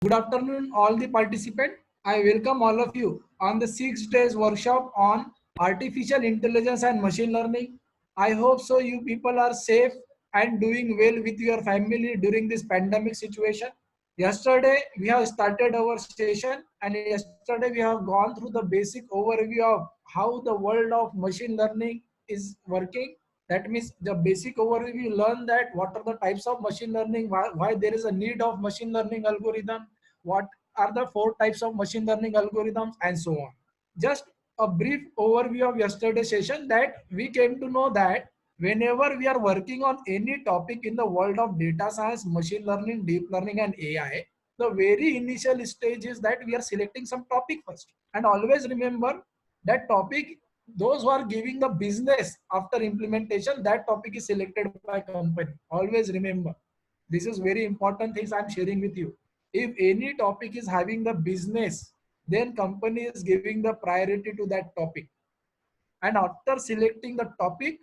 Good afternoon, all the participants. I welcome all of you on the 6 days workshop on artificial intelligence and machine learning. I hope so you people are safe and doing well with your family during this pandemic situation. Yesterday we have started our session and yesterday we have gone through the basic overview of how the world of machine learning is working. That means the basic overview learn that what are the types of machine learning, why there is a need of machine learning algorithm, what are the four types of machine learning algorithms, and so on. Just a brief overview of yesterday's session, that we came to know that whenever we are working on any topic in the world of data science, machine learning, deep learning, and AI, the very initial stage is that we are selecting some topic first. And always remember that topic, those who are giving the business after implementation, that topic is selected by company. Always remember. This is very important things I'm sharing with you. If any topic is having the business, then company is giving the priority to that topic. And after selecting the topic,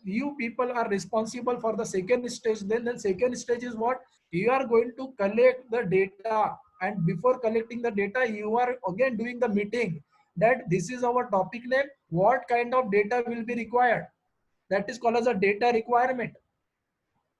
you people are responsible for the second stage. Then second stage is what? You are going to collect the data, and before collecting the data you are again doing the meeting, that this is our topic name, what kind of data will be required. That is called as a data requirement.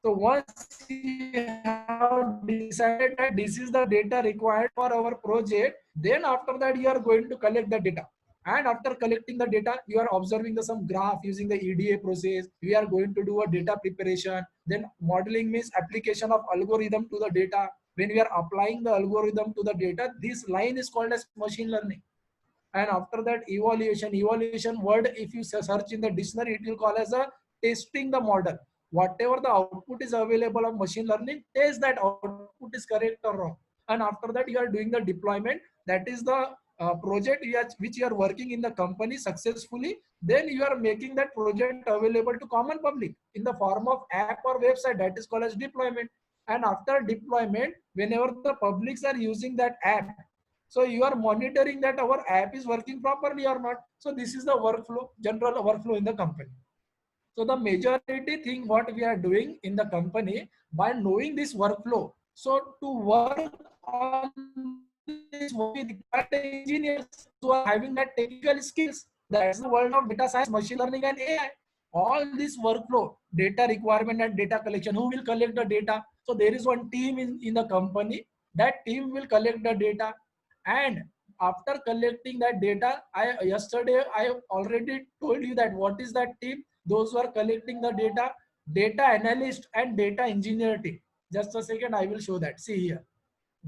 So once you have decided that this is the data required for our project, then after that you are going to collect the data. And after collecting the data, you are observing the some graph using the EDA process. We are going to do a data preparation. Then modeling means application of algorithm to the data. When we are applying the algorithm to the data, this line is called as machine learning. And after that, evaluation word, if you search in the dictionary, it will call as a testing the model. Whatever the output is available of machine learning, test that output is correct or wrong. And after that you are doing the deployment. That is the project which you are working in the company successfully. Then you are making that project available to common public in the form of app or website. That is called as deployment. And after deployment, whenever the publics are using that app, so you are monitoring that our app is working properly or not. So this is the workflow, general workflow in the company. So the majority thing what we are doing in the company, by knowing this workflow, so to work on this workflow, we require the engineers, those who are having that technical skills. That's the world of data science, machine learning, and AI. All this workflow, data requirement and data collection, who will collect the data? So there is one team in the company. That team will collect the data. And after collecting that data, yesterday I already told you that what is that team. Those who are collecting the data, data analyst and data engineer team. Just a second, I will show that. See here,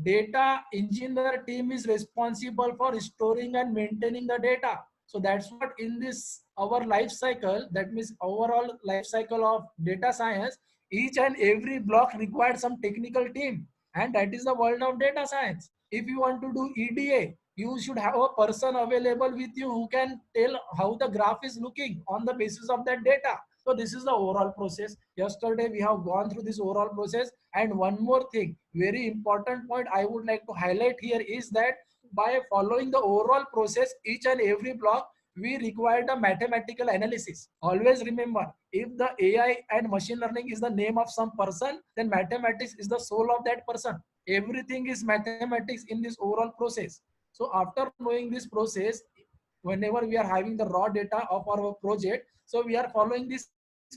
data engineer team is responsible for storing and maintaining the data. So that's what in this our life cycle, that means overall life cycle of data science, each and every block requires some technical team. And that is the world of data science. If you want to do EDA, you should have a person available with you who can tell how the graph is looking on the basis of that data. So this is the overall process. Yesterday we have gone through this overall process. And one more thing, very important point I would like to highlight here is that by following the overall process, each and every block, we required a mathematical analysis. Always remember, if the AI and machine learning is the name of some person, then mathematics is the soul of that person. Everything is mathematics in this overall process. So after knowing this process, whenever we are having the raw data of our project, so we are following this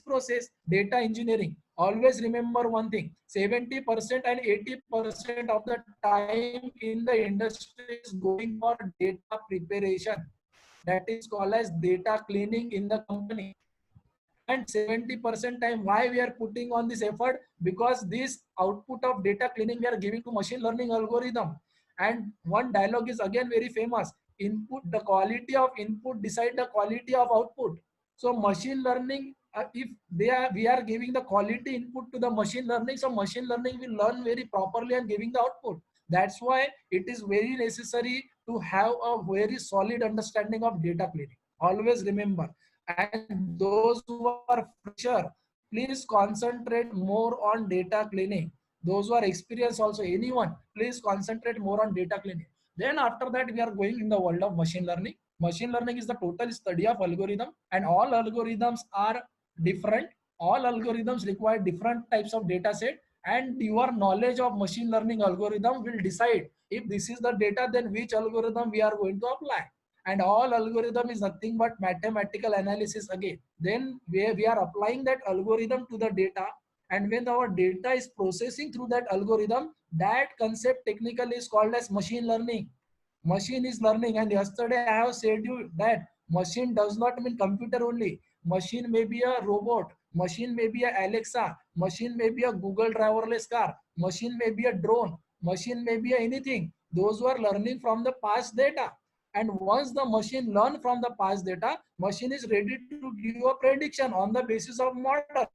process, data engineering. Always remember one thing, 70% and 80% of the time in the industry is going for data preparation. That is called as data cleaning in the company. And 70% time, why we are putting on this effort? Because this output of data cleaning we are giving to machine learning algorithm. And one dialogue is again very famous: input, the quality of input decide the quality of output. So machine learning, if they are we are giving the quality input to the machine learning, so machine learning will learn very properly and giving the output. That's why it is very necessary to have a very solid understanding of data cleaning. Always remember. And those who are fresher, please concentrate more on data cleaning. Those who are experienced also, anyone, please concentrate more on data cleaning. Then after that we are going in the world of machine learning. Machine learning is the total study of algorithm, and all algorithms are different. All algorithms require different types of data set, and your knowledge of machine learning algorithm will decide if this is the data, then which algorithm we are going to apply. And all algorithm is nothing but mathematical analysis again. Then we are applying that algorithm to the data, and when our data is processing through that algorithm, that concept technically is called as machine learning. Machine is learning. And yesterday I have said you that machine does not mean computer only. Machine may be a robot, machine may be a Alexa, machine may be a Google driverless car, machine may be a drone, machine may be anything. Those who are learning from the past data. And once the machine learn from the past data, machine is ready to give a prediction on the basis of model.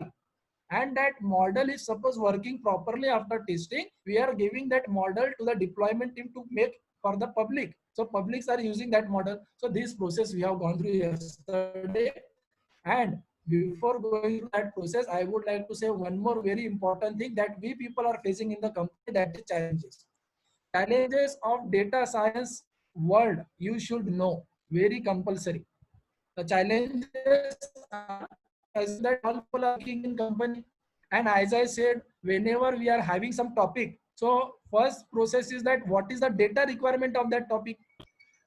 And that model is suppose working properly. After testing, we are giving that model to the deployment team to make for the public. So publics are using that model. So this process we have gone through yesterday. And before going through that process, I would like to say one more very important thing that we people are facing in the company, that is challenges. Challenges of data science world you should know, very compulsory. The challenges are as that all people are working in company. And as I said, whenever we are having some topic, so first process is that what is the data requirement of that topic.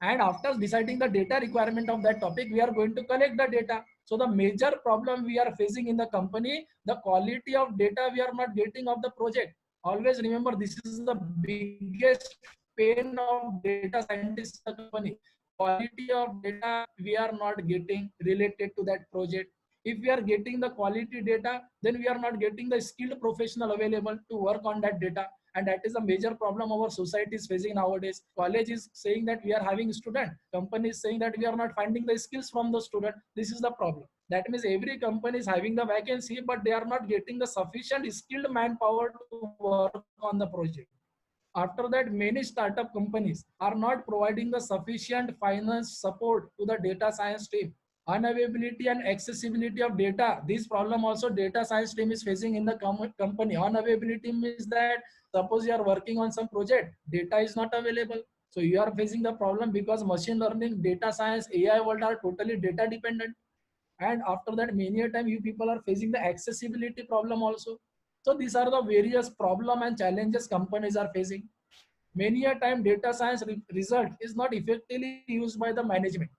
And after deciding the data requirement of that topic, we are going to collect the data. So the major problem we are facing in the company, the quality of data we are not getting of the project. Always remember, this is the biggest pain of data scientists in the company. Quality of data we are not getting related to that project. If we are getting the quality data, then we are not getting the skilled professional available to work on that data. And that is a major problem our society is facing nowadays. College is saying that we are having student, company is saying that we are not finding the skills from the student. This is the problem. That means every company is having the vacancy, but they are not getting the sufficient skilled manpower to work on the project. After that, many startup companies are not providing the sufficient finance support to the data science team. Unavailability and accessibility of data, this problem also data science team is facing in the company. Unavailability means that suppose you are working on some project, data is not available, so you are facing the problem, because machine learning, data science, AI world are totally data dependent. And after that, many a time you people are facing the accessibility problem also. So these are the various problem and challenges companies are facing. Many a time data science result is not effectively used by the management.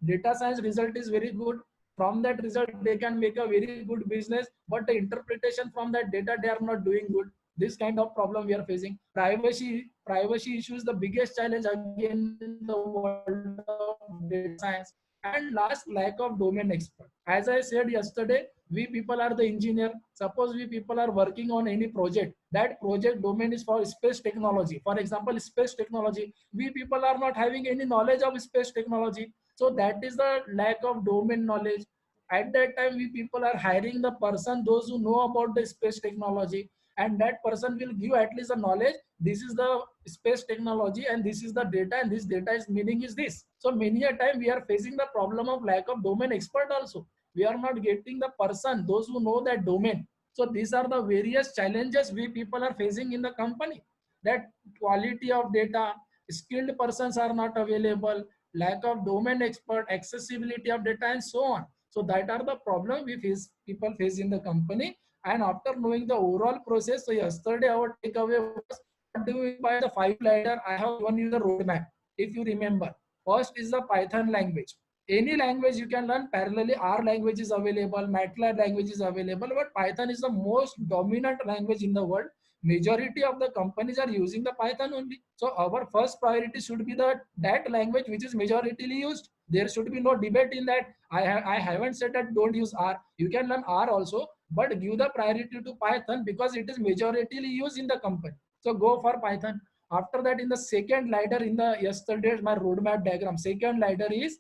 Data science result is very good. From that result, they can make a very good business, but the interpretation from that data, they are not doing good. This kind of problem we are facing. Privacy issues, the biggest challenge again in the world of data science. And last, lack of domain expert. As I said yesterday, we people are the engineer. Suppose we people are working on any project, that project domain is for space technology. For example, space technology, we people are not having any knowledge of space technology. So that is the lack of domain knowledge. At that time, we people are hiring the person, those who know about the space technology, and that person will give at least the knowledge. This is the space technology, and this is the data, and this data is meaning is this. So many a time we are facing the problem of lack of domain expert also. We are not getting the person, those who know that domain. So these are the various challenges we people are facing in the company. That quality of data, skilled persons are not available, lack of domain expert, accessibility of data, and so on. So that are the problem we face, people face in the company. And after knowing the overall process, so yesterday our takeaway was, what do we by the 5 ladder? I have given you the roadmap. If you remember, first is the Python language. Any language you can learn parallelly. R language is available, MATLAB language is available, but Python is the most dominant language in the world. Majority of the companies are using the Python only. So our first priority should be that language which is majoritarily used. There should be no debate in that. I haven't said that don't use R. You can learn R also, but give the priority to Python because it is majoritarily used in the company. So go for Python. After that, in the second ladder, in the yesterday's my roadmap diagram, second ladder is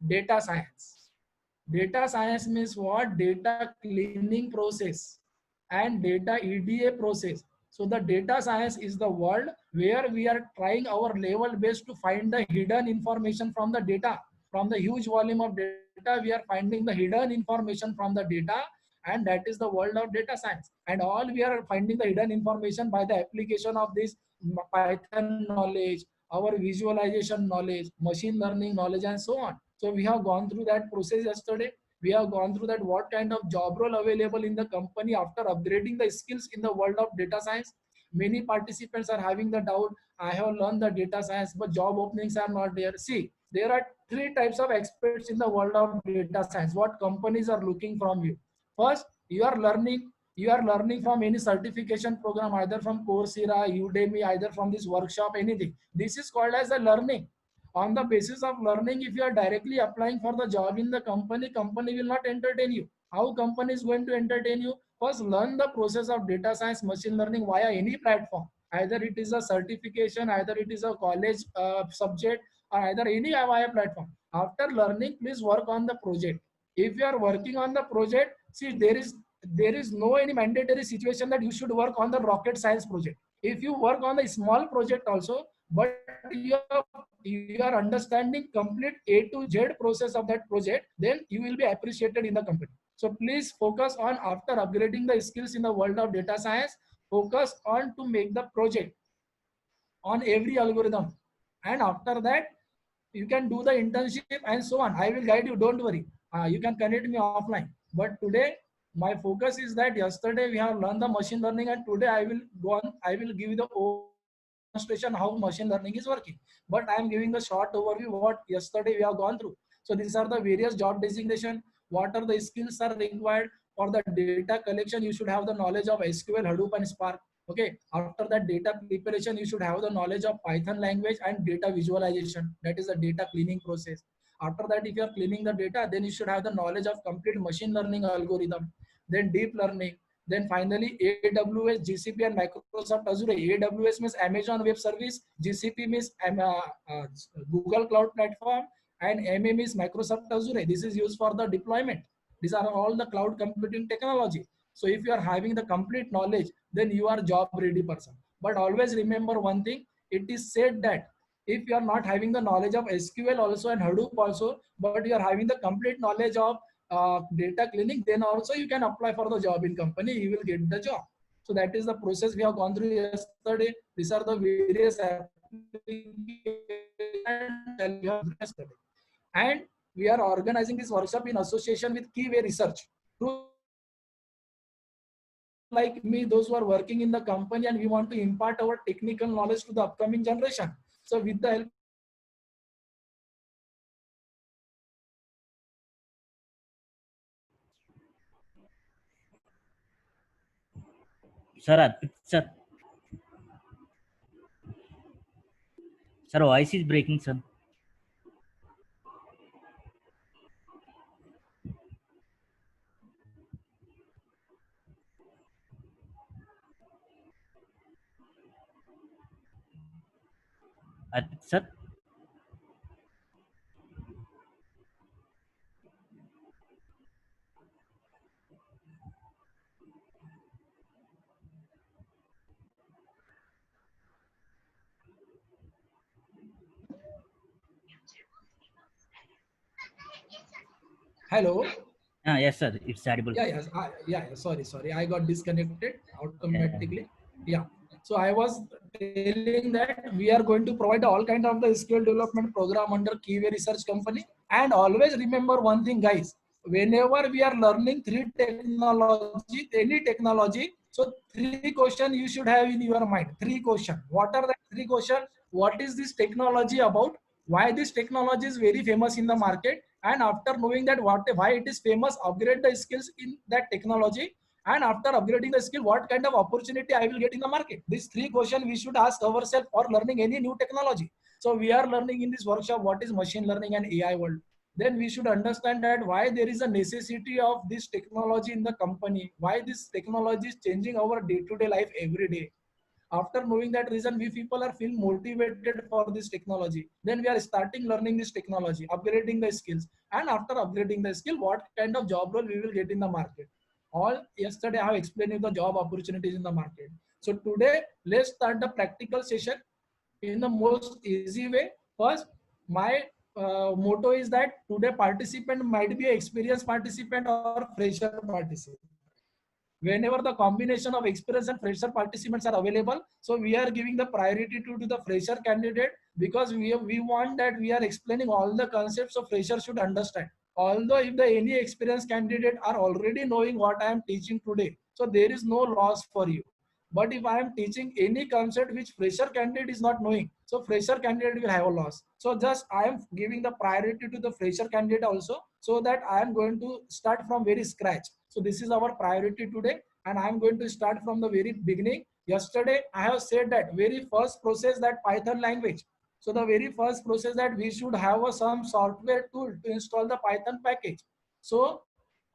data science. Data science means what? Data cleaning process and data EDA process. So the data science is the world where we are trying our level best to find the hidden information from the data. From the huge volume of data, we are finding the hidden information from the data, and that is the world of data science. And all we are finding the hidden information by the application of this Python knowledge, our visualization knowledge, machine learning knowledge, and so on. So we have gone through that process yesterday. we have gone through that what kind of job role available in the company after upgrading the skills in the world of data science. Many participants are having the doubt, I have learned the data science, but job openings are not there. See, there are three types of experts in the world of data science. What companies are looking from you? First, you are learning from any certification program, either from Coursera, Udemy, either from this workshop, anything. This is called as a learning. On the basis of learning, if you are directly applying for the job in the company, company will not entertain you. How company is going to entertain you? First, learn the process of data science, machine learning via any platform. Either it is a certification, either it is a college subject, or either any via platform. After learning, please work on the project. If you are working on the project, see, there is no any mandatory situation that you should work on the rocket science project. If you work on the small project also, but you are understanding complete A to Z process of that project, then you will be appreciated in the company. So please focus on, after upgrading the skills in the world of data science, focus on to make the project on every algorithm. And after that, you can do the internship and so on. I will guide you, don't worry. You can connect me offline. But today, my focus is that yesterday we have learned the machine learning, and today I will go on, I will give you the demonstration how machine learning is working. But I am giving the short overview what yesterday we have gone through. So these are the various job designation, what are the skills are required for the data collection. You should have the knowledge of SQL, Hadoop, and Spark. Okay, after that data preparation, you should have the knowledge of Python language and data visualization. That is the data cleaning process. After that, if you are cleaning the data, then you should have the knowledge of complete machine learning algorithm, then deep learning, then finally AWS, GCP, and Microsoft Azure. AWS means Amazon Web Service, GCP means Google Cloud Platform, and MM is Microsoft Azure. This is used for the deployment. These are all the cloud computing technology. So if you are having the complete knowledge, then you are job ready person. But always remember one thing, it is said that if you are not having the knowledge of SQL also and Hadoop also, but you are having the complete knowledge of data cleaning, then also you can apply for the job in company, you will get the job. So that is the process we have gone through yesterday. These are the various applications. And we are organizing this workshop in association with Keyway Research. Like me, those who are working in the company, and we want to impart our technical knowledge to the upcoming generation. So with the help Sir, sir, voice is breaking, sir. Sir, hello. yes, sir, it's audible. Yeah, yes, sorry, I got disconnected Yeah, automatically. Yeah, so I was telling that we are going to provide all kind of the skill development program under Keyway Research Company. And always remember one thing, guys, whenever we are learning three technology, any technology, so three question you should have in your mind. Three question, what are the three question? What is this technology about? Why this technology is very famous in the market? And after knowing that why it is famous, upgrade the skills in that technology. And after upgrading the skill, what kind of opportunity I will get in the market? These three questions we should ask ourselves for learning any new technology. So we are learning in this workshop what is machine learning and AI world. Then we should understand that why there is a necessity of this technology in the company, why this technology is changing our day-to-day life every day. After knowing that reason, we people are feel motivated for this technology, then we are starting learning this technology, upgrading the skills. And after upgrading the skill, what kind of job role we will get in the market. All yesterday I have explained you the job opportunities in the market. So today let's start the practical session in the most easy way. First, my motto is that today participant might be an experienced participant or fresher participant. Whenever the combination of experience and fresher participants are available, so we are giving the priority to the fresher candidate, because we want that we are explaining all the concepts, so fresher should understand. Although if the any experienced candidate are already knowing what I am teaching today, so there is no loss for you. But if I am teaching any concept which fresher candidate is not knowing, so fresher candidate will have a loss. So just I am giving the priority to the fresher candidate also, so that I am going to start from very scratch. So this is our priority today, and I am going to start from the very beginning. Yesterday I have said that very first process, that Python language. So the very first process, that we should have some software tool to install the Python package. So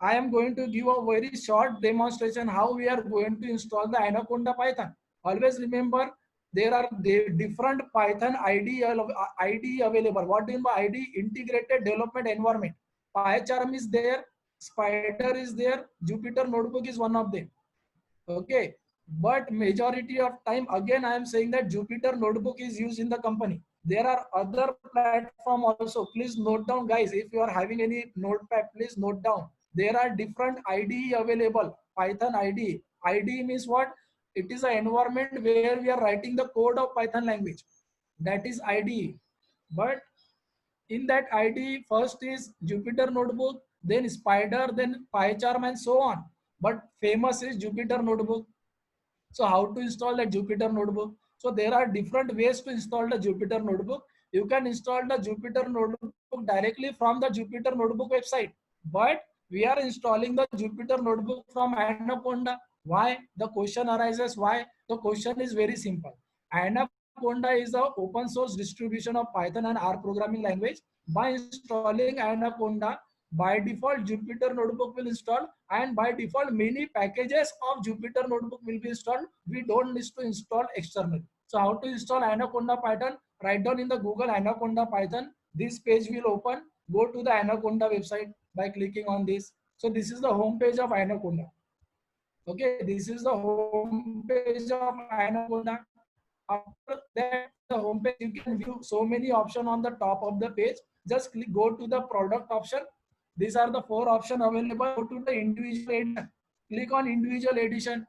I am going to give a very short demonstration how we are going to install the Anaconda Python. Always remember, there are different Python IDE available. What do you mean by IDE? Integrated Development Environment. PyCharm is there, Spider is there, Jupyter Notebook is one of them. Okay, but majority of time, again I am saying that Jupyter Notebook is used in the company. There are other platform also. Please note down, guys. If you are having any notepad, please note down. There are different IDE available. Python IDE. IDE means what? It is an environment where we are writing the code of Python language. That is IDE. But in that IDE, first is Jupyter Notebook, then Spider, then PyCharm, and so on. But famous is Jupyter Notebook. So how to install the Jupyter Notebook? So there are different ways to install the Jupyter Notebook. You can install the Jupyter Notebook directly from the Jupyter Notebook website. But we are installing the Jupyter Notebook from Anaconda. Why? The question arises why? The question is very simple. Anaconda is the open source distribution of Python and R programming language. By installing Anaconda, by default Jupyter Notebook will install, and by default many packages of Jupyter Notebook will be installed. We don't need to install external. So how to install Anaconda Python? Write down in the Google Anaconda Python. This page will open. Go to the Anaconda website by clicking on this. So this is the home page of Anaconda. Okay, this is the home page of Anaconda. After that, the home page, you can view so many options on the top of the page. Just click, go to the product option. These are the 4 options available. Go to the individual edition. Click on individual edition.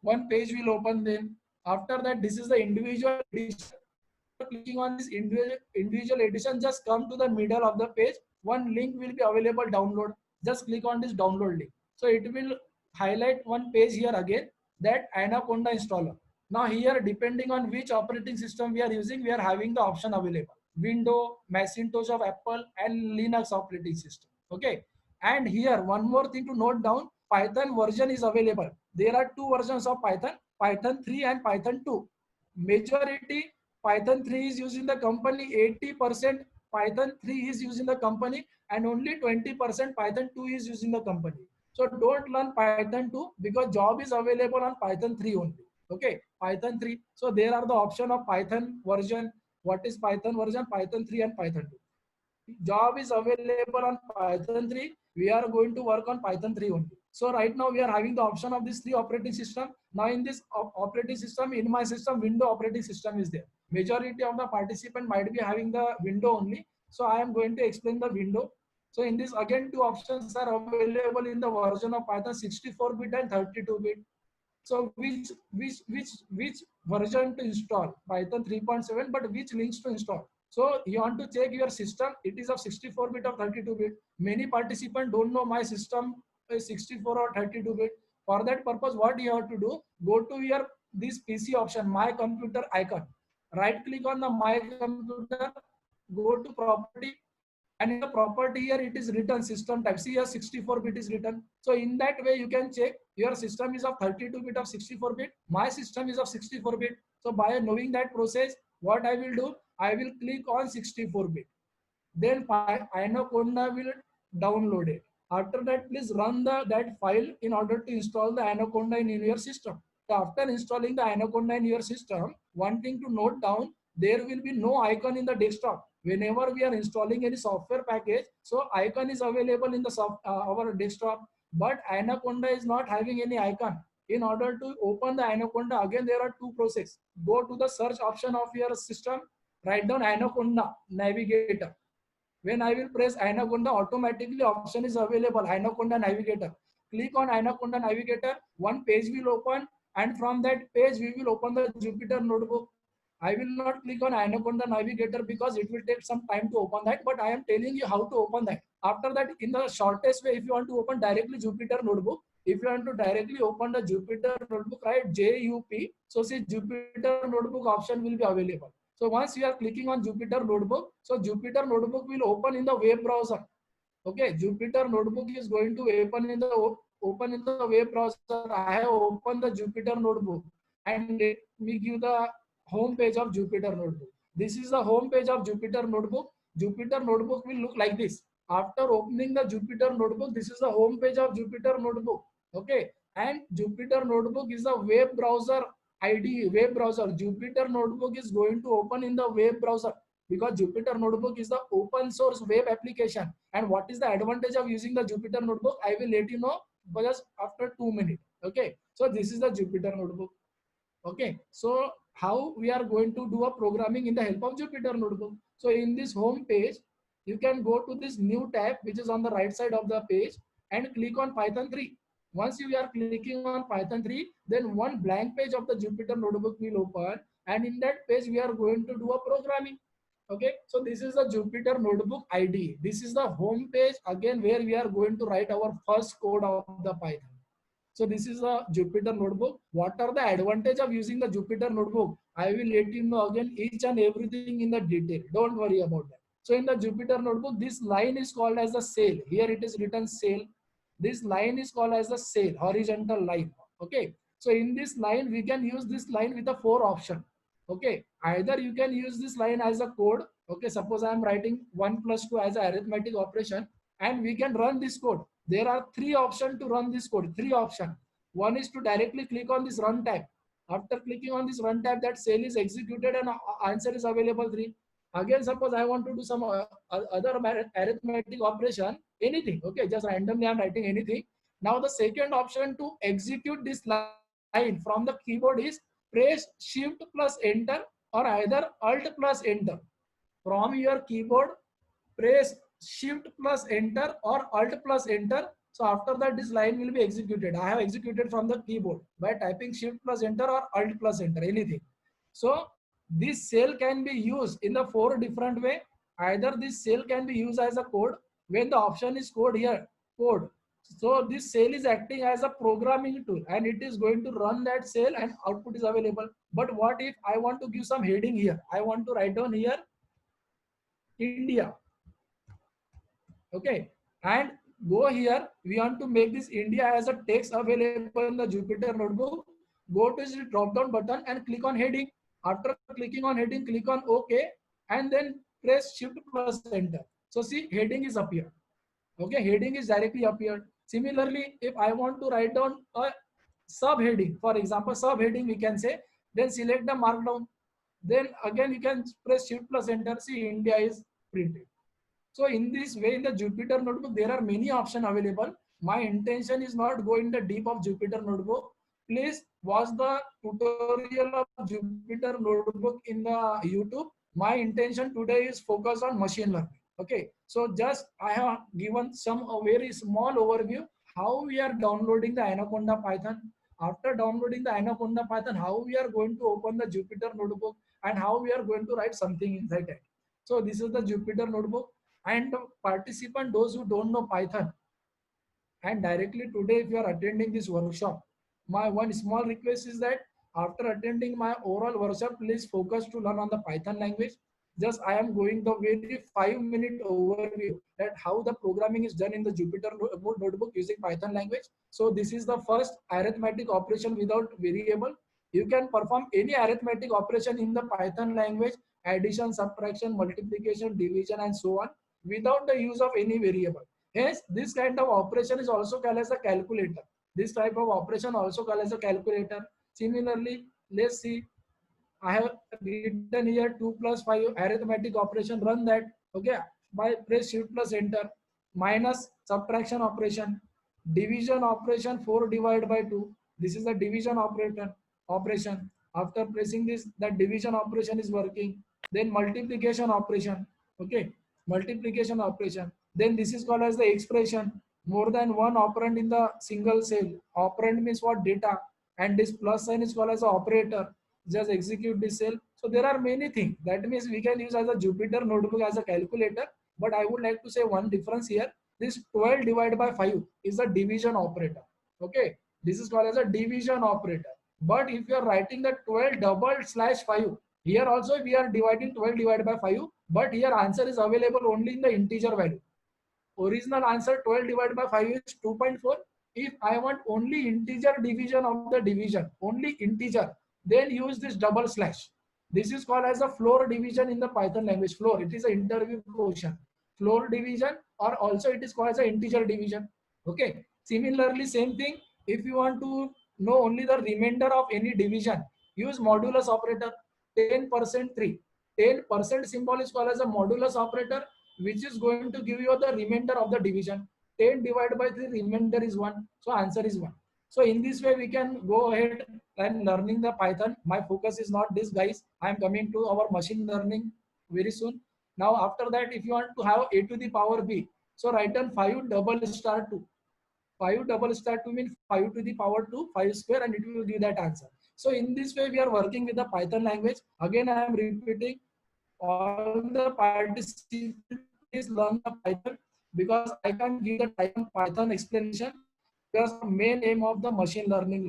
One page will open then. After that, this is the individual edition. Clicking on this individual edition, just come to the middle of the page. One link will be available, download. Just click on this download link. So it will highlight one page here again, that Anaconda installer. Now here, depending on which operating system we are using, we are having the option available. Windows, Macintosh of Apple, and Linux operating system. Okay. And here, one more thing to note down, Python version is available. There are 2 versions of Python, Python 3 and Python 2. Majority Python 3 is used in the company, 80% Python 3 is used in the company, and only 20% Python 2 is used in the company. So don't learn Python 2, because job is available on Python 3 only. Okay, Python 3. So there are the option of Python version. What is Python version? Python 3 and Python 2. Job is available on Python 3. We are going to work on Python 3 only. So right now we are having the option of these 3 operating system. Now in this operating system, in my system, Windows operating system is there. Majority of the participant might be having the window only. So I am going to explain the window. So in this, again, 2 options are available in the version of Python, 64-bit and 32-bit. So which version to install? Python 3.7, but which links to install? So you want to check your system, it is of 64-bit or 32-bit. Many participants don't know my system is 64 or 32-bit. For that purpose, what you have to do, go to your this PC option, my computer icon. Right click on the my computer, go to property, and in the property here it is written system type. See here 64-bit is written. So in that way you can check your system is of 32-bit of 64-bit. My system is of 64-bit. So by knowing that process, what I will do, I will click on 64-bit. Then Anaconda will download it. After that, please run that file in order to install the Anaconda in your system. So after installing the Anaconda in your system, one thing to note down, there will be no icon in the desktop. Whenever we are installing any software package, so icon is available in the our desktop, but Anaconda is not having any icon. In order to open the Anaconda, again there are 2 processes. Go to the search option of your system, write down Anaconda Navigator. When I will press Anaconda, automatically option is available, Anaconda Navigator. Click on Anaconda Navigator, one page will open, and from that page we will open the Jupyter Notebook. I will not click on Anaconda Navigator because it will take some time to open that, but I am telling you how to open that. After that, in the shortest way, if you want to open directly Jupyter Notebook, if you want to directly open the Jupyter Notebook, write JUP. So see Jupyter Notebook option will be available. So once you are clicking on Jupyter Notebook, so Jupyter Notebook will open in the web browser. Okay, Jupyter Notebook is going to open in the web browser. I have opened the Jupyter Notebook and let me give the home page of Jupyter Notebook. This is the home page of Jupyter Notebook. Jupyter Notebook will look like this. After opening the Jupyter Notebook, this is the home page of Jupyter Notebook. Okay, and Jupyter Notebook is the web browser ID, web browser. Jupyter Notebook is going to open in the web browser because Jupyter Notebook is the open source web application. And what is the advantage of using the Jupyter Notebook? I will let you know just after 2 minutes. Okay, so this is the Jupyter Notebook. Okay, so how we are going to do a programming in the help of Jupyter Notebook? So in this home page, you can go to this new tab which is on the right side of the page and click on Python 3. Once you are clicking on Python 3, then one blank page of the Jupyter Notebook will open, and in that page we are going to do a programming. Okay, so this is the Jupyter Notebook ID. This is the home page again where we are going to write our first code of the Python. So this is the Jupyter Notebook. What are the advantage of using the Jupyter Notebook? I will let you know again each and everything in the detail. Don't worry about that. So in the Jupyter Notebook, this line is called as the cell. Here it is written cell. This line is called as the cell, horizontal line. Okay. So in this line, we can use this line with a 4 option. Okay. Either you can use this line as a code. Okay. Suppose I am writing 1 plus 2 as an arithmetic operation, and we can run this code. There are 3 options to run this code. 3 options. One is to directly click on this run tab. After clicking on this run tab, that cell is executed and answer is available 3. Again, suppose I want to do some other arithmetic operation, anything. Okay, just randomly I'm writing anything. Now the second option to execute this line from the keyboard is press Shift plus Enter or either Alt plus Enter. From your keyboard, press Shift plus Enter or Alt plus Enter. So after that, this line will be executed. I have executed from the keyboard by typing Shift plus Enter or Alt plus Enter, anything. So this cell can be used in the 4 different way. Either this cell can be used as a code when the option is code here, code. So this cell is acting as a programming tool and it is going to run that cell and output is available. But what if I want to give some heading here? I want to write down here India. Okay, and go here. We want to make this India as a text available in the Jupyter Notebook. Go to the drop down button and click on heading. After clicking on heading, click on OK and then press Shift plus Enter. So see, heading is appeared. Okay, heading is directly appeared. Similarly, if I want to write down a subheading, for example, subheading we can say, then select the markdown. Then again you can press Shift plus Enter. See, India is printed. So in this way, in the Jupyter Notebook, there are many options available. My intention is not go in the deep of Jupyter Notebook. Please watch the tutorial of Jupyter Notebook in the YouTube. My intention today is focus on machine learning. Okay, so just I have given some a very small overview how we are downloading the Anaconda Python. After downloading the Anaconda Python, how we are going to open the Jupyter Notebook and how we are going to write something inside it. So this is the Jupyter Notebook. And participant, those who don't know Python, and directly today if you are attending this workshop, my one small request is that after attending my overall workshop, please focus to learn on the Python language. Just I am going the very 5-minute overview that how the programming is done in the Jupyter Notebook using Python language. So this is the first arithmetic operation without variable. You can perform any arithmetic operation in the Python language, addition, subtraction, multiplication, division, and so on, without the use of any variable. Hence, this kind of operation is also called as a calculator. This type of operation also called as a calculator. Similarly, let's see, I have written here 2 plus 5 arithmetic operation, run that. Okay, by press Shift plus Enter. Minus subtraction operation, division operation 4 divided by 2. This is the division operation. After pressing this, the division operation is working. Then multiplication operation. Okay, multiplication operation. Then this is called as the expression. More than one operand in the single cell. Operand means what? Data. And this plus sign is called as an operator. just execute this cell. So there are many things. That means we can use as a Jupyter notebook as a calculator. But I would like to say one difference here. This 12 divided by 5 is a division operator. Okay, this is called as a division operator. But if you are writing the 12 double slash 5, here also we are dividing 12 divided by 5, but here answer is available only in the integer value. Original answer 12 divided by 5 is 2.4. If I want only integer division of the division, only integer, then use this double slash. This is called as a floor division in the Python language. Floor, it is an interview question. Floor division, or also it is called as an integer division. Okay. Similarly, same thing. If you want to know only the remainder of any division, use modulus operator. 10% 3. 10% symbol is called as a modulus operator, which is going to give you the remainder of the division. 10 divided by 3, remainder is 1. So answer is 1. So in this way, we can go ahead and learning the Python. My focus is not this, guys. I am coming to our machine learning very soon. Now, after that, if you want to have a to the power b, so write down 5 double star 2. 5 double star 2 means 5 to the power 2, 5 square, and it will give that answer. So in this way, we are working with the Python language. Again, I am repeating, all the participants, please learn the Python, because I can't give the Python explanation, because the main aim of the machine learning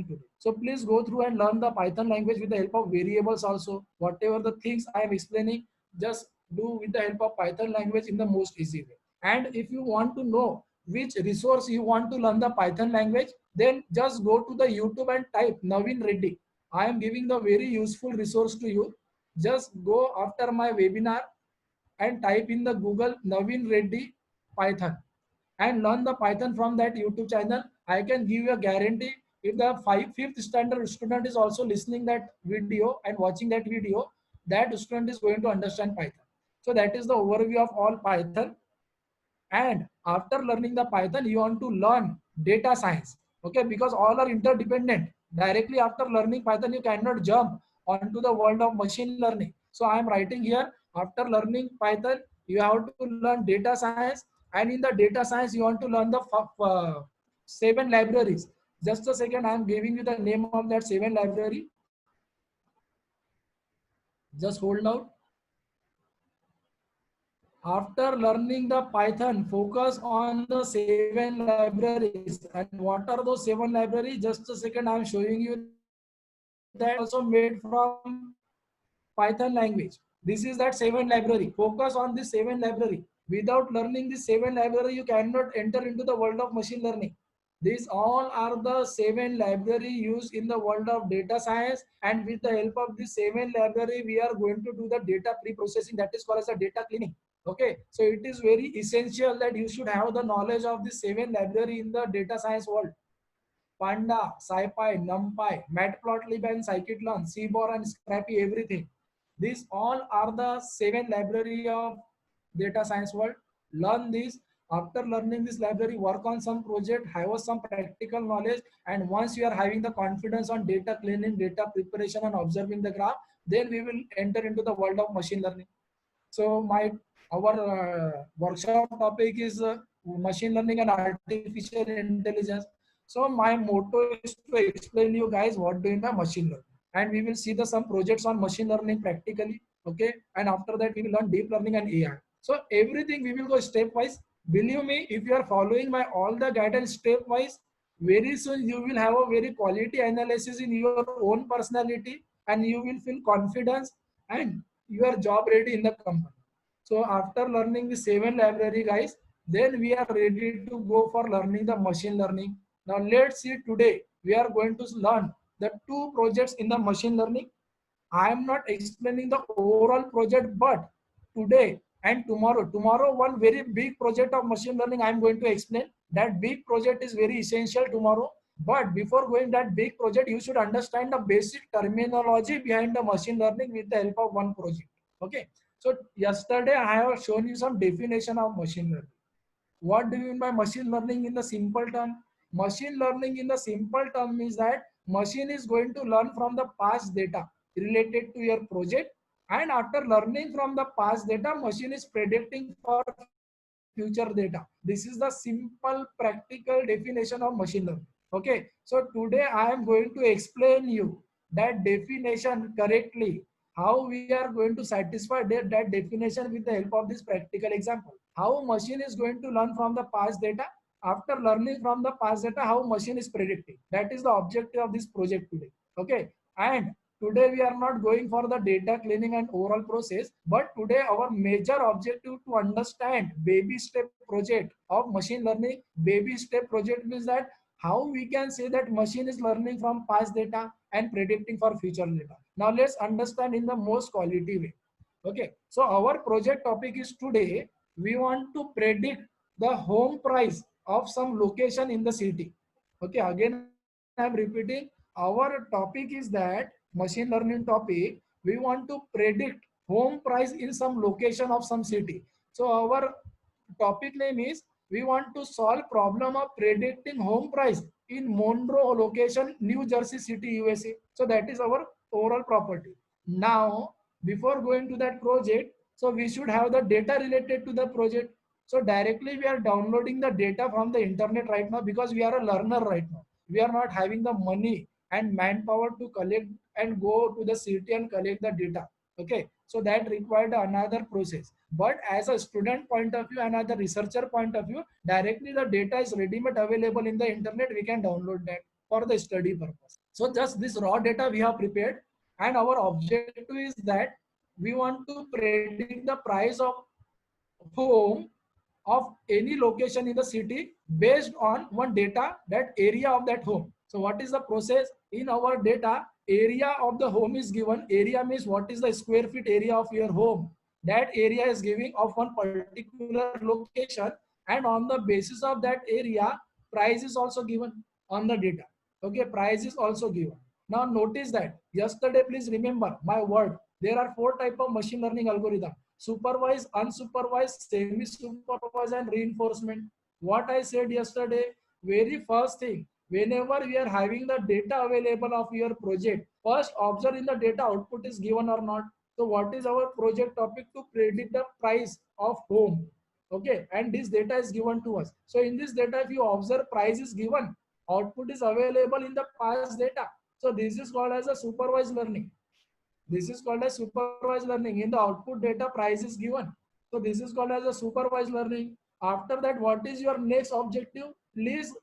today. So please go through and learn the Python language with the help of variables also. Whatever the things I am explaining, just do with the help of Python language in the most easy way. And if you want to know which resource you want to learn the Python language, then just go to the YouTube and type Naveen Reddy. I am giving the very useful resource to you. Just go after my webinar and type in the Google Naveen Reddy Python and learn the Python from that YouTube channel. I can give you a guarantee, if the fifth standard student is also listening that video and watching that video, that student is going to understand Python. So that is the overview of all Python. And after learning the Python, you want to learn data science. Okay, because all are interdependent. Directly after learning Python, you cannot jump onto the world of machine learning. So I am writing here, after learning Python, you have to learn data science. And in the data science, you want to learn the 7 libraries. Just a second, I am giving you the name of that 7 library. Just hold out. After learning the Python, focus on the 7 libraries. And what are those 7 libraries? Just a second, I am showing you that also made from Python language. This is that 7 library. Focus on this 7 library. Without learning this 7 library, you cannot enter into the world of machine learning. These all are the 7 library used in the world of data science, and with the help of this 7 library, we are going to do the data pre-processing, that is called as a data cleaning. Okay, so it is very essential that you should have the knowledge of the 7 library in the data science world. Panda, SciPy, NumPy, Matplotlib and Scikit-learn, Seaborn and Scrappy, everything. These all are the 7 library of data science world. Learn this. After learning this library, work on some project, have some practical knowledge, and once you are having the confidence on data cleaning, data preparation, and observing the graph, then we will enter into the world of machine learning. So our workshop topic is machine learning and artificial intelligence. So my motto is to explain you guys what doing by machine learning, and we will see the some projects on machine learning practically. Okay, and after that we will learn deep learning and AI. So everything we will go stepwise. Believe me, if you are following my all the guidance stepwise, very soon you will have a very quality analysis in your own personality, and you will feel confidence, and you are job ready in the company. So after learning the 7 library, guys, then we are ready to go for learning the machine learning. Now let's see, today we are going to learn the 2 projects in the machine learning. I am not explaining the overall project, but today and tomorrow one very big project of machine learning I am going to explain. That big project is very essential tomorrow. But before going that big project, you should understand the basic terminology behind the machine learning with the help of one project. Okay. So yesterday I have shown you some definition of machine learning. What do you mean by machine learning in the simple term? Machine learning in the simple term is that machine is going to learn from the past data related to your project, and after learning from the past data, machine is predicting for future data. This is the simple practical definition of machine learning. Okay, so today I am going to explain you that definition correctly. How we are going to satisfy that definition with the help of this practical example. How machine is going to learn from the past data. After learning from the past data, how machine is predicting. That is the objective of this project today. Okay. And today we are not going for the data cleaning and overall process, but today our major objective to understand baby step project of machine learning. Baby step project means that how we can say that machine is learning from past data and predicting for future data. Now let's understand in the most quality way. Okay, so our project topic is today we want to predict the home price of some location in the city. Okay, again I'm repeating, our topic is that machine learning topic, we want to predict home price in some location of some city. So our topic name is we want to solve problem of predicting home price in Monroe location, New Jersey City, USA. So that is our overall property. Now, before going to that project, so we should have the data related to the project. So directly we are downloading the data from the internet right now because we are a learner right now. We are not having the money and manpower to collect and go to the city and collect the data. Okay, so that required another process. But as a student point of view and as a researcher point of view, directly the data is ready-made available in the internet. We can download that for the study purpose. So just this raw data we have prepared, and our objective is that we want to predict the price of home of any location in the city based on one data, that area of that home. So what is the process? In our data, area of the home is given. Area means what is the square feet area of your home. That area is giving of one particular location, and on the basis of that area, price is also given on the data. Okay, price is also given. Now notice that yesterday, please remember my word, there are four type of machine learning algorithm: supervised, unsupervised, semi-supervised, and reinforcement. What I said yesterday, very first thing, whenever we are having the data available of your project, first observe in the data output is given or not. So what is our project topic? To predict the price of home. Okay, and this data is given to us. So in this data, if you observe, price is given, output is available in the past data. So this is called as a supervised learning. This is called as supervised learning. In the output data, price is given. So this is called as a supervised learning. After that, what is your next objective? Please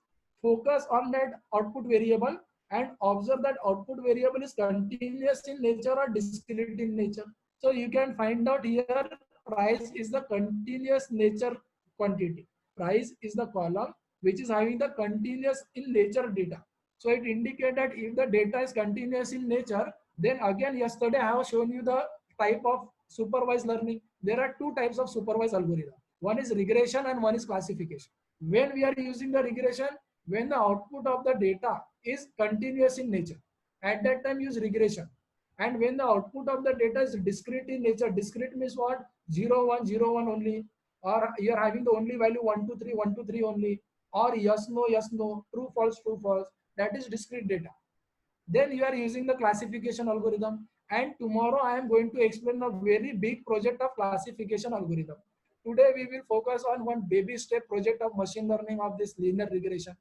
focus on that output variable and observe that output variable is continuous in nature or discrete in nature. So you can find out here price is the continuous nature quantity. Price is the column which is having the continuous in nature data. So it indicates that if the data is continuous in nature, then again, yesterday I have shown you the type of supervised learning. There are two types of supervised algorithm. One is regression and one is classification. When we are using the regression, when the output of the data is continuous in nature, at that time use regression. And when the output of the data is discrete in nature, discrete means what? 0, 1, 0, 1 only, or you are having the only value 1, 2, 3, 1, 2, 3 only, or yes, no, true, false, true, false. That is discrete data. Then you are using the classification algorithm. And tomorrow I am going to explain a very big project of classification algorithm. Today we will focus on one baby step project of machine learning of this linear regression.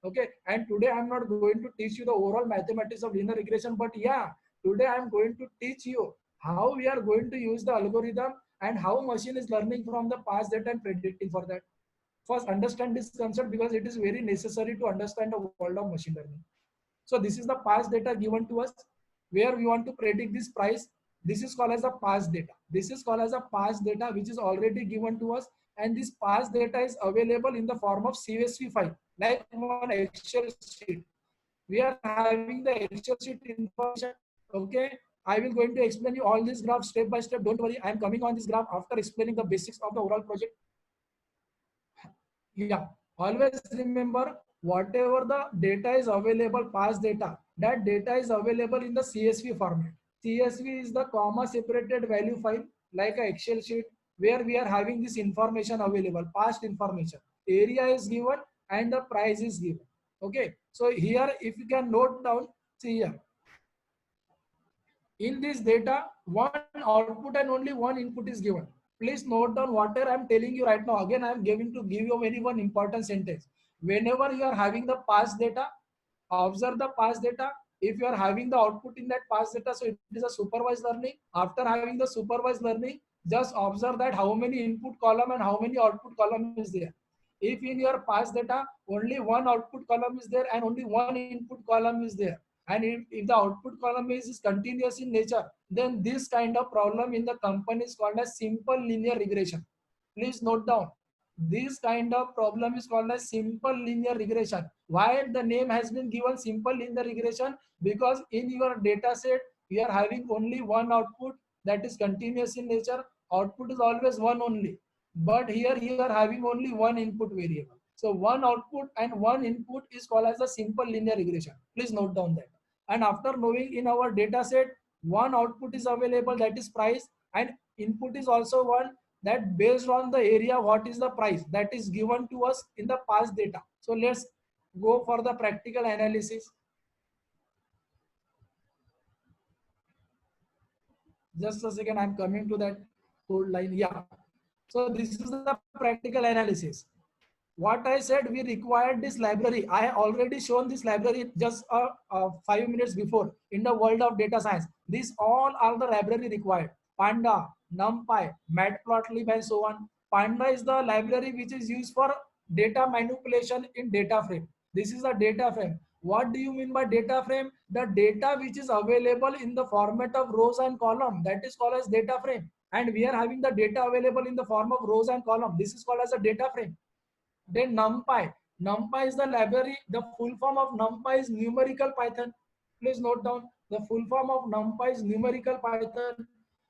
Okay, and today I'm not going to teach you the overall mathematics of linear regression, but yeah, today I'm going to teach you how we are going to use the algorithm and how machine is learning from the past data and predicting for that. First understand this concept because it is very necessary to understand the world of machine learning. So this is the past data given to us where we want to predict this price. This is called as the past data. This is called as a past data which is already given to us, and this past data is available in the form of CSV file, like one Excel sheet. We are having the Excel sheet information. Okay, I will going to explain you all this graph step by step. Don't worry, I am coming on this graph after explaining the basics of the overall project. Yeah, always remember whatever the data is available, past data, that data is available in the CSV format. CSV is the comma separated value file, like a Excel sheet where we are having this information available, past information. Area is given and the price is given. Okay, so here if you can note down, see here. In this data, one output and only one input is given. Please note down whatever I am telling you right now. Again, I am going to give you very one important sentence. Whenever you are having the past data, observe the past data. If you are having the output in that past data, so it is a supervised learning. After having the supervised learning, just observe that how many input column and how many output column is there. If in your past data only one output column is there and only one input column is there, and if the output column is continuous in nature, then this kind of problem in the company is called as simple linear regression. Please note down, this kind of problem is called as simple linear regression. Why the name has been given simple linear regression? Because in your data set you are having only one output that is continuous in nature. Output is always one only, but here you are having only one input variable. So one output and one input is called as a simple linear regression. Please note down that. And after knowing in our data set one output is available, that is price, and input is also one, that based on the area what is the price that is given to us in the past data. So let's go for the practical analysis. Just a second, I'm coming to that code line. Yeah, so this is the practical analysis. What I said, we required this library. I have already shown this library just 5 minutes before in the world of data science. These all are the library required: Panda, NumPy, Matplotlib, and so on. Panda is the library which is used for data manipulation in data frame. This is a data frame. What do you mean by data frame? The data which is available in the format of rows and column, that is called as data frame. And we are having the data available in the form of rows and column. This is called as a data frame. Then NumPy. NumPy is the library. The full form of NumPy is numerical Python. Please note down, the full form of NumPy is numerical Python.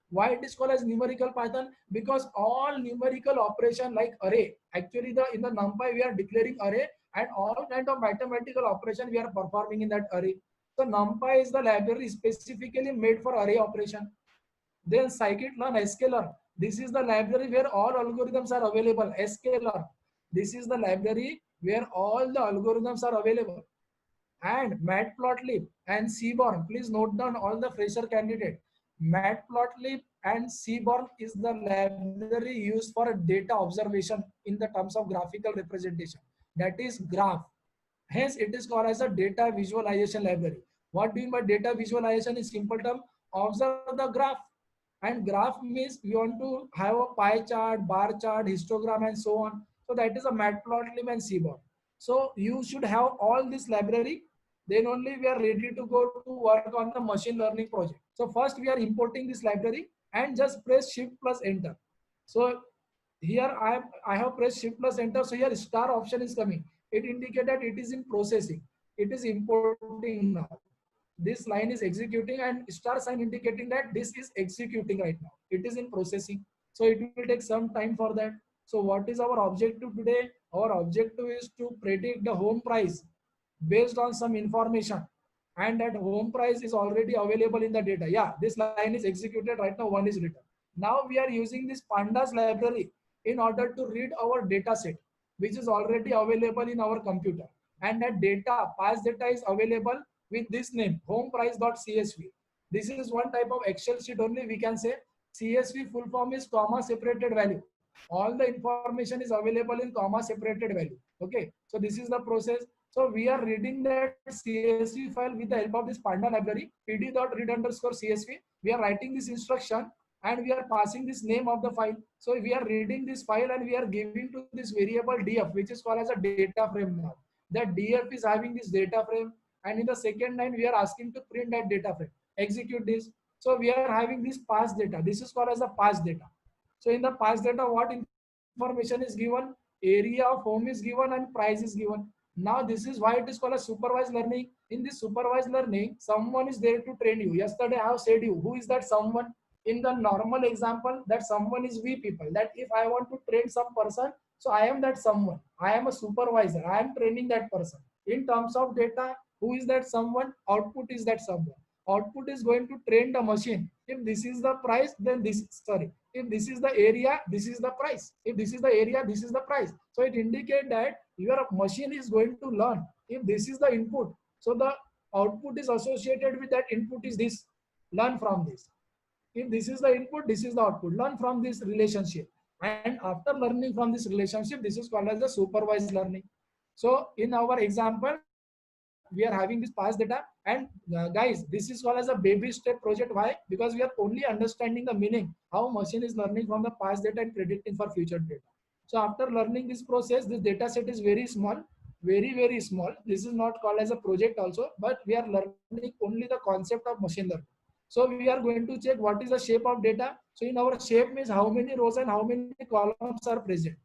Why it is called as numerical Python? Because all numerical operation like array, actually in the NumPy we are declaring array, and all kind of mathematical operation we are performing in that array. So NumPy is the library specifically made for array operation. Then scikit-learn sklearn. This is the library where all algorithms are available. sklearn. This is the library where all the algorithms are available. And Matplotlib and Seaborn. Please note down all the fresher candidate. Matplotlib and Seaborn is the library used for data observation in the terms of graphical representation. That is graph. Hence, it is called as a data visualization library. What do you mean by data visualization? In simple term, observe the graph. And graph means you want to have a pie chart, bar chart, histogram, and so on. So that is a Matplotlib and Seaborn. So you should have all this library. Then only we are ready to go to work on the machine learning project. So first we are importing this library and just press Shift plus Enter. So here I have pressed Shift plus Enter. So here star option is coming. It indicates that it is in processing. It is importing now. This line is executing, and star sign indicating that this is executing right now. It is in processing. So it will take some time for that. So what is our objective today? Our objective is to predict the home price based on some information. And that home price is already available in the data. Yeah, this line is executed right now, one is written. Now we are using this pandas library in order to read our data set, which is already available in our computer. And that data, past data is available with this name, homeprice.csv. This is one type of Excel sheet only, we can say. CSV full form is comma separated value. All the information is available in comma separated value. Okay, so this is the process. So we are reading that CSV file with the help of this Panda library, pd.read_csv. We are writing this instruction and we are passing this name of the file. So we are reading this file and we are giving to this variable df, which is called as a data frame now. That df is having this data frame, and in the second line we are asking to print that data frame. Execute this. So we are having this past data. This is called as a past data. So in the past data, what information is given? Area of home is given and price is given. Now this is why it is called a supervised learning. In this supervised learning, someone is there to train you. Yesterday I have said you, who is that someone? In the normal example, that someone is we people. That if I want to train some person, so I am that someone. I am a supervisor. I am training that person. In terms of data, who is that someone? Output is that someone. Output is going to train the machine. If this is the price, then this, sorry. If this is the area, this is the price. If this is the area, this is the price. So it indicates that your machine is going to learn. If this is the input, so the output is associated with that input is this. Learn from this. If this is the input, this is the output. Learn from this relationship. And after learning from this relationship, this is called as the supervised learning. So in our example, we are having this past data. And guys, this is called as a baby step project. Why? Because we are only understanding the meaning, how machine is learning from the past data and predicting for future data. So after learning this process, this data set is very small, very small. This is not called as a project also, but we are learning only the concept of machine learning. So we are going to check what is the shape of data. So in our shape means how many rows and how many columns are present.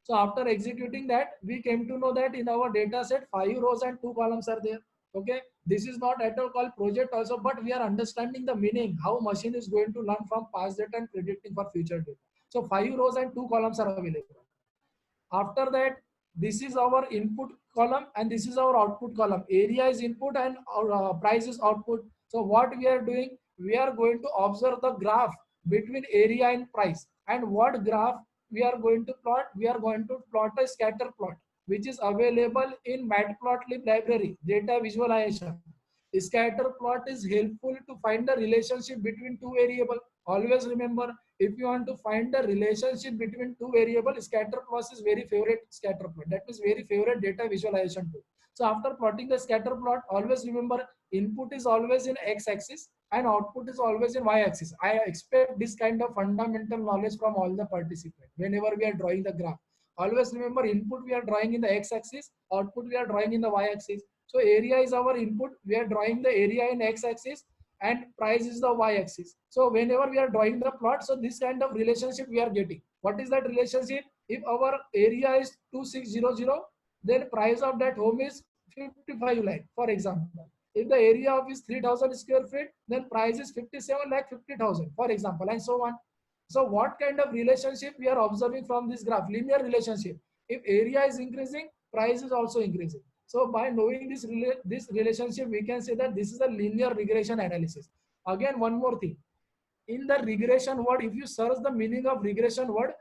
So after executing that, we came to know that in our data set, 5 rows and 2 columns are there. Okay, this is not at all called project also, but we are understanding the meaning, how machine is going to learn from past data and predicting for future data. So 5 rows and 2 columns are available. After that, this is our input column and this is our output column. Area is input and our price is output. So what we are doing, we are going to observe the graph between area and price. And what graph we are going to plot? We are going to plot a scatter plot, which is available in matplotlib library, data visualization. Scatter plot is helpful to find the relationship between two variables. Always remember, if you want to find the relationship between two variables, scatter plot is very favorite scatter plot. That is very favorite data visualization tool. So after plotting the scatter plot, always remember input is always in x-axis and output is always in y-axis. I expect this kind of fundamental knowledge from all the participants whenever we are drawing the graph. Always remember input we are drawing in the x-axis, output we are drawing in the y-axis. So area is our input. We are drawing the area in x-axis and price is the y-axis. So whenever we are drawing the plot, so this kind of relationship we are getting. What is that relationship? If our area is 2600, then price of that home is 55 lakh, for example. If the area of is 3000 square feet, then price is 57 lakh 50,000, for example, and so on. So what kind of relationship we are observing from this graph? Linear relationship. If area is increasing, price is also increasing. So by knowing this relationship, we can say that this is a linear regression analysis. Again, one more thing. In the regression word, if you search the meaning of regression word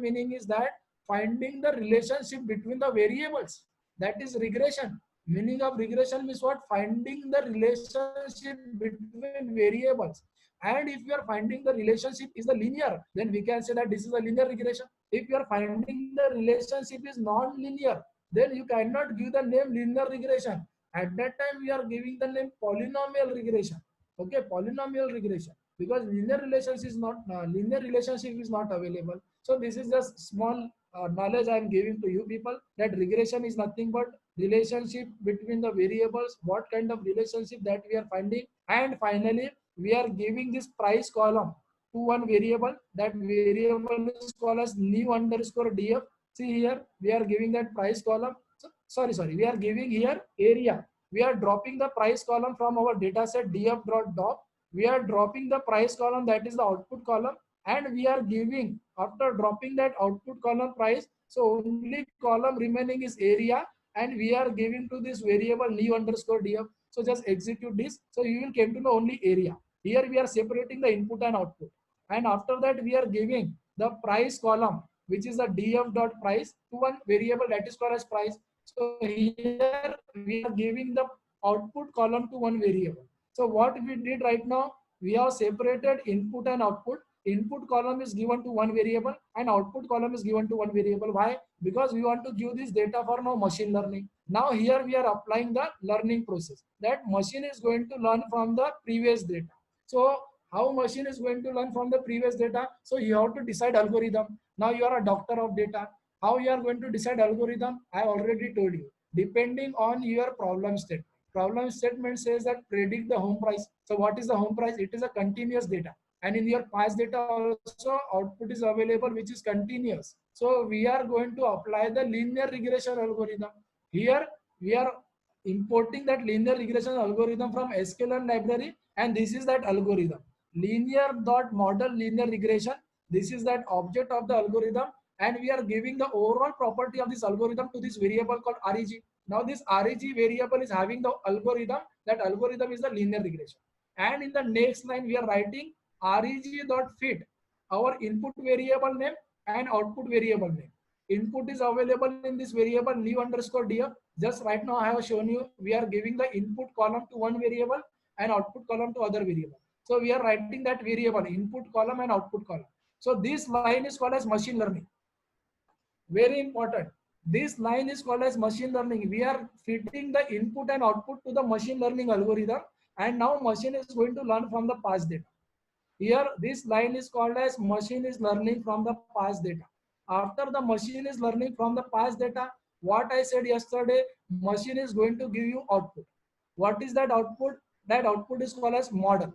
meaning is that finding the relationship between the variables. That is regression. Meaning of regression means what? Finding the relationship between variables. And if you are finding the relationship is the linear, then we can say that this is a linear regression. If you are finding the relationship is non-linear, then you cannot give the name linear regression. At that time, we are giving the name polynomial regression. Okay, polynomial regression, because linear relationship is not available. So this is just small knowledge I am giving to you people, that regression is nothing but relationship between the variables, what kind of relationship that we are finding. And finally, we are giving this price column to one variable. That variable is called as new underscore df. See here, we are giving that price column. So, sorry, we are giving here area. We are dropping the price column from our data set df.dop. We are dropping the price column, that is the output column, and we are giving, after dropping that output column price, so only column remaining is area, and we are giving to this variable new underscore df. So just execute this. So you will come to know only area. Here we are separating the input and output. And after that, we are giving the price column, which is the df.price, to one variable that is called as price. So here we are giving the output column to one variable. So what we did right now, we have separated input and output. Input column is given to one variable and output column is given to one variable. Why? Because we want to give this data for now machine learning. Now here we are applying the learning process. That machine is going to learn from the previous data. So how machine is going to learn from the previous data? So you have to decide algorithm. Now you are a doctor of data. How you are going to decide algorithm? I already told you. Depending on your problem statement. Problem statement says that predict the home price. So what is the home price? It is a continuous data. And in your past data also output is available, which is continuous. So we are going to apply the linear regression algorithm. Here we are importing that linear regression algorithm from sklearn library, and this is that algorithm. Linear.model linear regression. This is that object of the algorithm, and we are giving the overall property of this algorithm to this variable called reg. Now this reg variable is having the algorithm. That algorithm is the linear regression. And in the next line, we are writing reg.fit, our input variable name and output variable name. Input is available in this variable new underscore df. Just right now I have shown you, we are giving the input column to one variable and output column to other variable. So we are writing that variable input column and output column. So this line is called as machine learning. Very important. This line is called as machine learning. We are feeding the input and output to the machine learning algorithm, and now machine is going to learn from the past data. Here, this line is called as machine is learning from the past data. After the machine is learning from the past data, what I said yesterday, machine is going to give you output. What is that output? That output is called as model.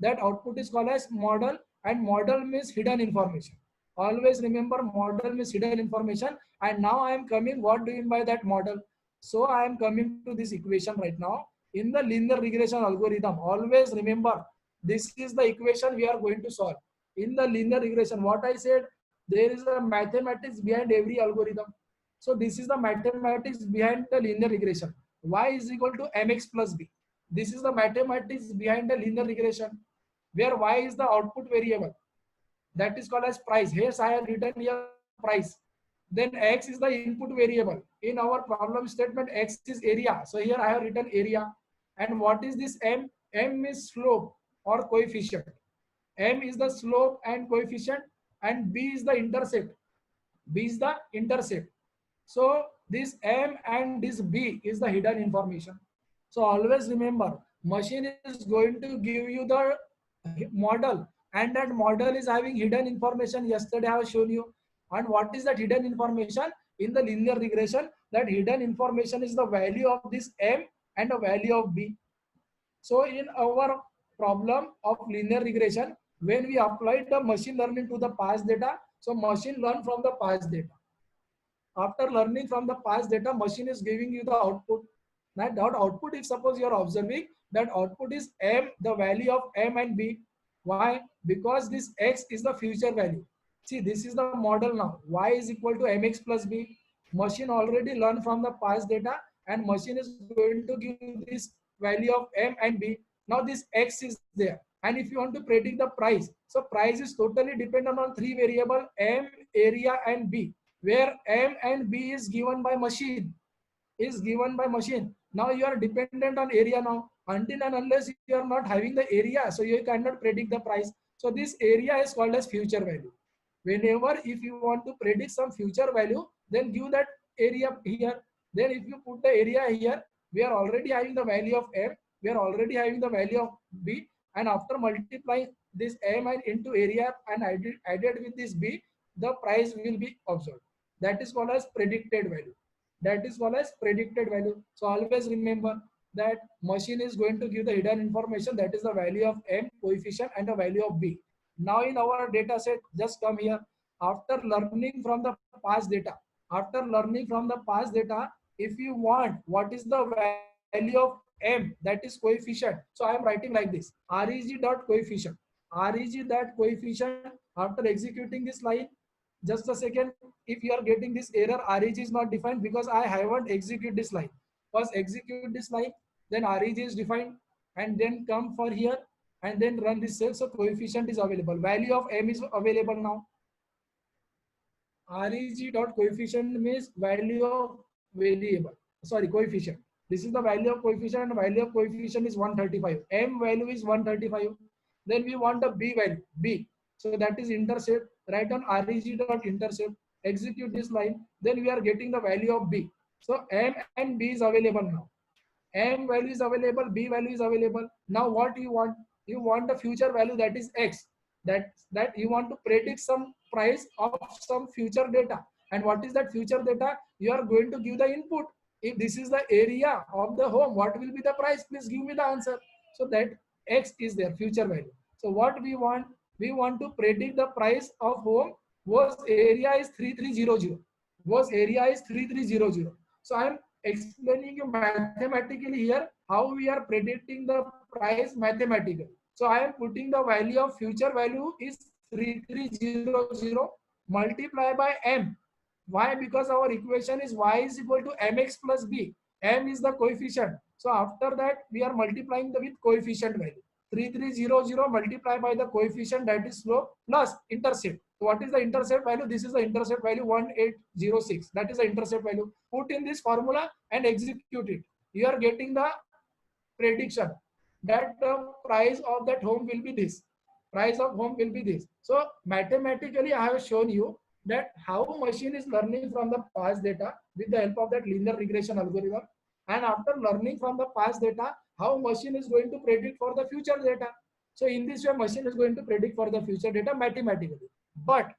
That output is called as model, and model means hidden information. Always remember, model means hidden information. And now I am coming, what do you mean by that model? So I am coming to this equation right now. In the linear regression algorithm, always remember, this is the equation we are going to solve. In the linear regression, what I said, there is a mathematics behind every algorithm. So this is the mathematics behind the linear regression. Y is equal to mx plus b. This is the mathematics behind the linear regression, where y is the output variable. That is called as price. Here I have written here price. Then x is the input variable. In our problem statement, x is area. So here I have written area. And what is this m? M is slope or coefficient. M is the slope and coefficient, and b is the intercept. B is the intercept. So this M and this B is the hidden information. So always remember, machine is going to give you the model, and that model is having hidden information. Yesterday I have shown you. And what is that hidden information? In the linear regression, that hidden information is the value of this M and the value of B. So in our problem of linear regression, when we applied the machine learning to the past data, so machine learn from the past data. After learning from the past data, machine is giving you the output. That output, if suppose you are observing, that output is M, the value of M and B. Why? Because this X is the future value. See, this is the model now. Y is equal to mx plus b. Machine already learned from the past data, and machine is going to give this value of M and B. Now this X is there. And if you want to predict the price, so price is totally dependent on three variable, M, area, and B, where M and B is given by machine. Now you are dependent on area now. Until and unless you are not having the area, so you cannot predict the price. So this area is called as future value. Whenever if you want to predict some future value, then give that area here. Then if you put the area here, we are already having the value of M, we are already having the value of B, and after multiplying this M and into area and added with this B, the price will be observed. That is called as predicted value. That is called as predicted value. So always remember that machine is going to give the hidden information, that is the value of M, coefficient, and the value of B. Now in our data set, just come here. After learning from the past data, if you want what is the value of M, that is coefficient, so I am writing like this: reg dot coefficient. Reg that coefficient. After executing this line, just a second, if you are getting this error, reg is not defined, because I haven't executed this line. First execute this line, then reg is defined, and then come for here and then run this cell. So coefficient is available, value of M is available now. Reg dot coefficient means value of variable, sorry, coefficient. This is the value of coefficient, and value of coefficient is 135. M value is 135. Then we want the B value, B. So that is intercept. Write on reg dot intercept. Execute this line. Then we are getting the value of B. So M and B is available now. M value is available, B value is available. Now what you want? You want the future value, that is X. That you want to predict some price of some future data. And what is that future data? You are going to give the input. If this is the area of the home, what will be the price? Please give me the answer. So that X is their future value. So what we want? We want to predict the price of home whose area is 3300. Whose area is 3300. So I am explaining you mathematically here how we are predicting the price mathematically. So I am putting the value of future value is 3300 multiplied by M. Why? Because our equation is y is equal to mx plus b. M is the coefficient. So after that we are multiplying the with coefficient value. 3300 multiplied by the coefficient, that is slope, plus intercept. So what is the intercept value? This is the intercept value 1806. That is the intercept value. Put in this formula and execute it. You are getting the prediction that the price of that home will be this. Price of home will be this. So mathematically I have shown you that how machine is learning from the past data with the help of that linear regression algorithm, and after learning from the past data, how machine is going to predict for the future data. So in this way, machine is going to predict for the future data mathematically. But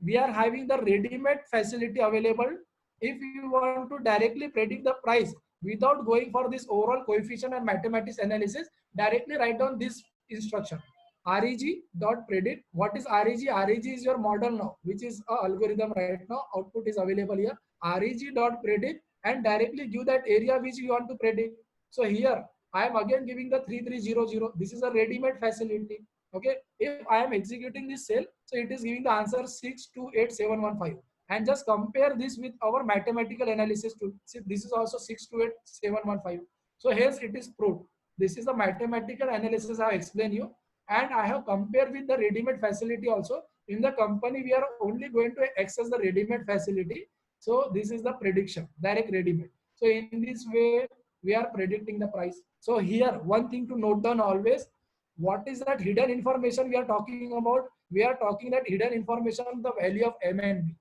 we are having the ready-made facility available. If you want to directly predict the price without going for this overall coefficient and mathematics analysis, directly write down this instruction: reg.predict. What is reg? Reg is your model now, which is a algorithm right now. Output is available here. Reg.predict, and directly give that area which you want to predict. So here I am again giving the 3300. This is a ready-made facility. Okay, if I am executing this cell, so it is giving the answer 628715, and just compare this with our mathematical analysis tool. See, this is also 628715. So hence it is proved. This is the mathematical analysis I have explained you, and I have compared with the ready-made facility also. In the company, we are only going to access the ready-made facility. So this is the prediction, direct ready-made. So in this way, we are predicting the price. So here, one thing to note down always: what is that hidden information we are talking about? We are talking that hidden information, the value of M and B.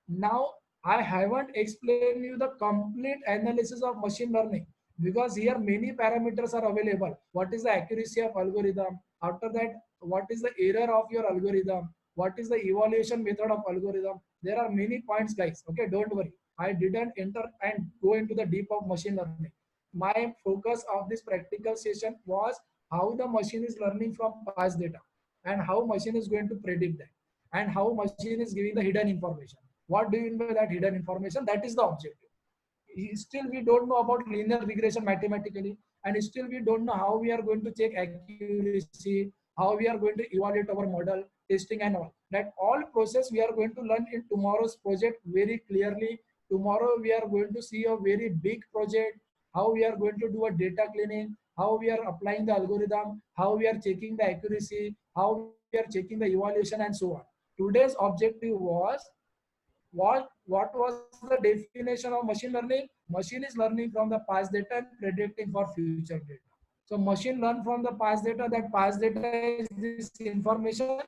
Now, I haven't explained you the complete analysis of machine learning, because here many parameters are available. What is the accuracy of algorithm? After that, what is the error of your algorithm? What is the evaluation method of algorithm? There are many points, guys. Okay, don't worry. I didn't enter and go into the deep of machine learning. My focus of this practical session was how the machine is learning from past data, and how machine is going to predict that, and how machine is giving the hidden information. What do you mean by that hidden information? That is the objective. Still we don't know about linear regression mathematically, and still we don't know how we are going to check accuracy, how we are going to evaluate our model, testing and all. That all process we are going to learn in tomorrow's project very clearly. Tomorrow we are going to see a very big project, how we are going to do a data cleaning, how we are applying the algorithm, how we are checking the accuracy, how we are checking the evaluation and so on. Today's objective was, what was the definition of machine learning? Machine is learning from the past data and predicting for future data. So machine learn from the past data, that past data is this information,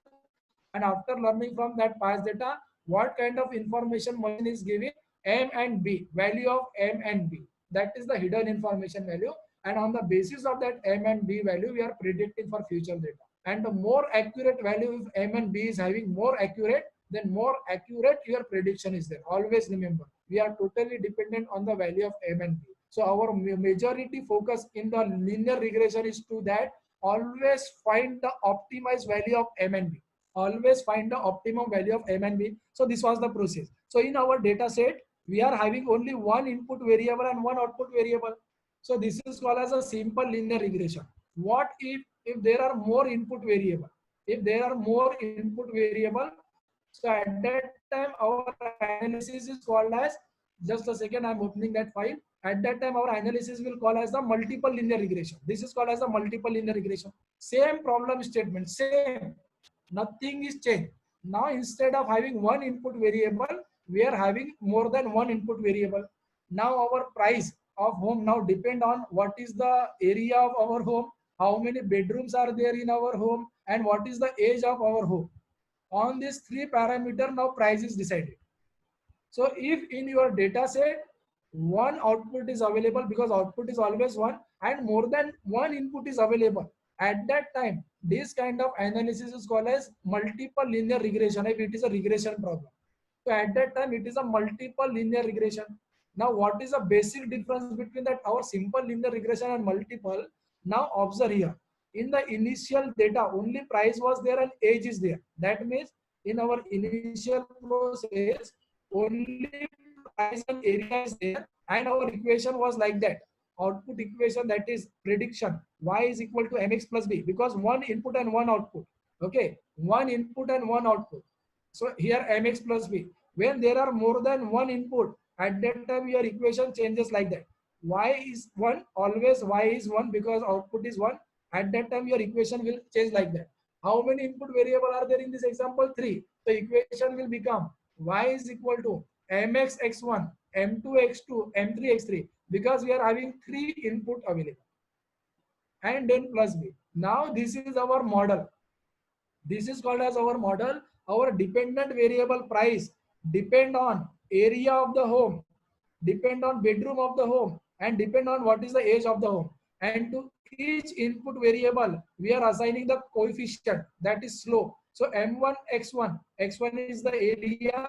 and after learning from that past data, what kind of information machine is giving? M and B, value of M and B. That is the hidden information value, and on the basis of that M and B value, we are predicting for future data. And the more accurate value, if M and B is having more accurate, then more accurate your prediction is there. Always remember, we are totally dependent on the value of M and B. So our majority focus in the linear regression is to that, always find the optimized value of M and B. Always find the optimum value of M and B. So this was the process. So in our data set, we are having only one input variable and one output variable. So this is called as a simple linear regression. What if there are more input variable? If there are more input variable, so at that time our analysis is called as, just a second, I'm opening that file. At that time our analysis will call as the multiple linear regression. This is called as the multiple linear regression. Same problem statement, same, nothing is changed. Now instead of having one input variable, we are having more than one input variable. Now our price of home now depend on what is the area of our home, how many bedrooms are there in our home, and what is the age of our home. On these three parameter, now price is decided. So if in your data set one output is available, because output is always one, and more than one input is available, at that time this kind of analysis is called as multiple linear regression, if it is a regression problem. So at that time it is a multiple linear regression. Now what is the basic difference between that our simple linear regression and multiple? Now observe here, in the initial data only price was there and age is there. That means in our initial process only price and area is there, and our equation was like that. Output equation, that is prediction, y is equal to mx plus b, because one input and one output. Okay, one input and one output. So here mx plus b. When there are more than one input, at that time your equation changes like that. Y is 1, always y is 1, because output is 1. At that time your equation will change like that. How many input variable are there in this example? 3. The equation will become y is equal to mx x1, m2 x2, m3 x3, because we are having 3 input available, and then plus b. Now this is our model. This is called as our model. Our dependent variable price depend on area of the home, depend on bedroom of the home, and depend on what is the age of the home. And to each input variable, we are assigning the coefficient, that is slope. So M1 X1, X1 is the area,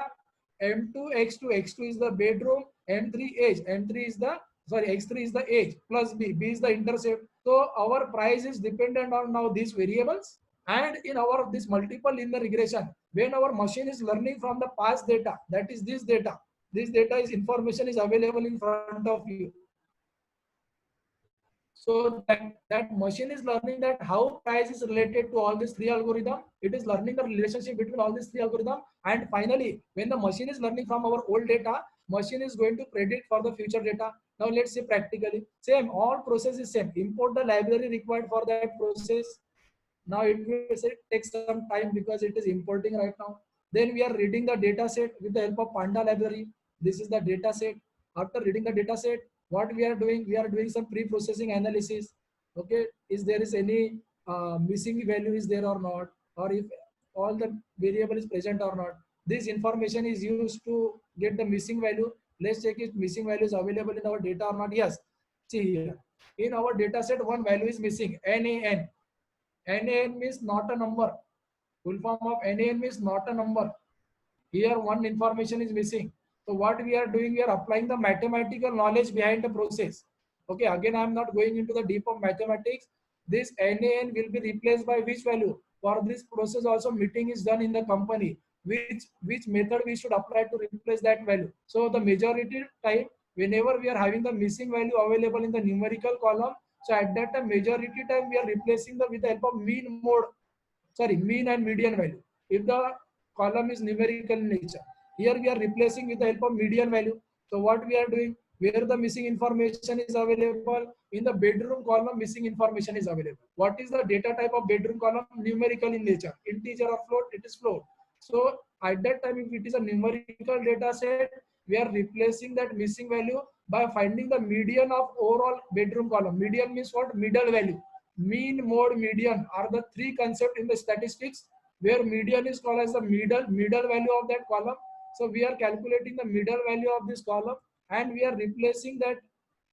M2 X2, X2 is the bedroom, M3 age, M3 is the, sorry, X3 is the age, plus B, B is the intercept. So our price is dependent on now these variables. And in our this multiple linear regression, when our machine is learning from the past data, that is this data, this data is information is available in front of you. So that machine is learning that how price is related to all these three algorithm. It is learning the relationship between all these three algorithm. And finally, when the machine is learning from our old data, machine is going to predict for the future data. Now let's say practically same, all process is same. Import the library required for that process. Now it will take some time because it is importing right now. Then we are reading the data set with the help of Panda library. This is the data set. After reading the data set, what we are doing? We are doing some pre-processing analysis. Okay, is there is any missing value is there or not, or if all the variable is present or not. This information is used to get the missing value. Let's check if missing value is available in our data or not. Yes, see here. In our data set, one value is missing, NaN. NaN means not a number. Full form of NaN means not a number. Here one information is missing. So what we are doing, we are applying the mathematical knowledge behind the process. Okay, again I am not going into the deep of mathematics. This NaN will be replaced by which value? For this process also meeting is done in the company. Which method we should apply to replace that value. So the majority time, whenever we are having the missing value available in the numerical column, so at that time majority time we are replacing the with the help of mean mode, sorry, mean and median value. If the column is numerical in nature, here we are replacing with the help of median value. So what we are doing, where the missing information is available, in the bedroom column missing information is available. What is the data type of bedroom column? Numerical in nature, integer or float, it is float. So at that time, if it is a numerical data set, we are replacing that missing value by finding the median of overall bedroom column. Median means what? Middle value. Mean, mode, median are the three concepts in the statistics, where median is called as the middle value of that column. So we are calculating the middle value of this column, and we are replacing that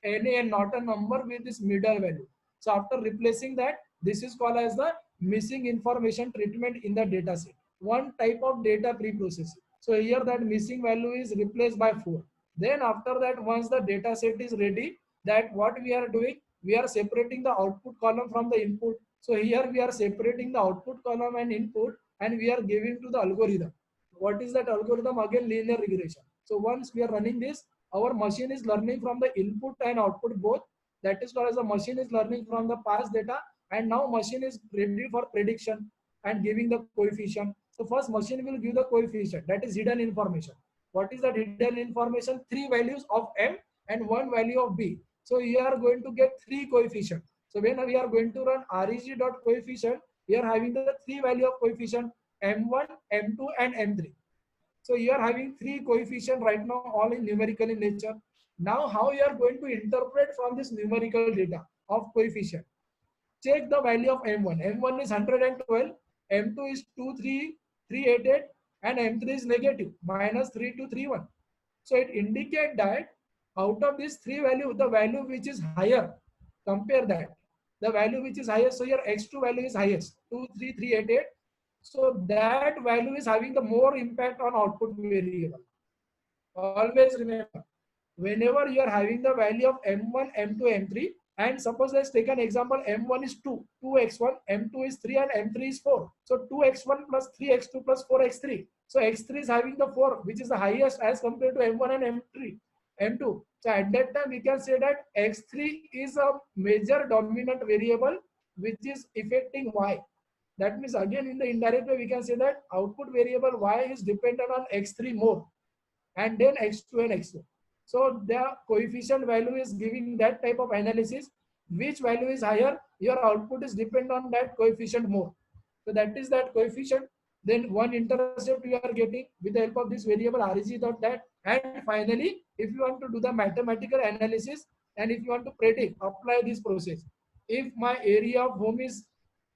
NaN, not a number, with this middle value. So after replacing that, this is called as the missing information treatment in the data set. One type of data pre-processing. So here that missing value is replaced by 4. Then after that, once the data set is ready, that what we are doing, we are separating the output column from the input. So here we are separating the output column and input, and we are giving to the algorithm. What is that algorithm? Again, linear regression. So once we are running this, our machine is learning from the input and output both. That is called as the machine is learning from the past data, and now machine is ready for prediction and giving the coefficient. So first machine will give the coefficient, that is hidden information. What is that hidden information? 3 values of M and 1 value of B. So you are going to get 3 coefficient. So when we are going to run reg.coefficient, we are having the 3 value of coefficient, M1, M2 and M3. So you are having 3 coefficient right now, all in numerical in nature. Now how you are going to interpret from this numerical data of coefficient? Check the value of M1. M1 is 112, M2 is 23388, and M3 is negative, -3231. So it indicates that out of these 3 value, the value which is higher, compare that. The value which is highest, so your X2 value is highest, 23388. So that value is having the more impact on output variable. Always remember, whenever you are having the value of M1, M2, M3, and suppose let's take an example, M1 is 2, 2x1, M2 is 3, and M3 is 4. So 2x1 plus 3x2 plus 4x3. So x3 is having the 4, which is the highest as compared to M1 and M3, M2. So at that time, we can say that x3 is a major dominant variable which is affecting y. That means again in the indirect way, we can say that output variable y is dependent on x3 more, and then x2 and x2. So the coefficient value is giving that type of analysis. Which value is higher, your output is dependent on that coefficient more. So that is that coefficient. Then one intercept you are getting with the help of this variable reg.that. And finally, if you want to do the mathematical analysis, and if you want to predict, apply this process. If my area of home is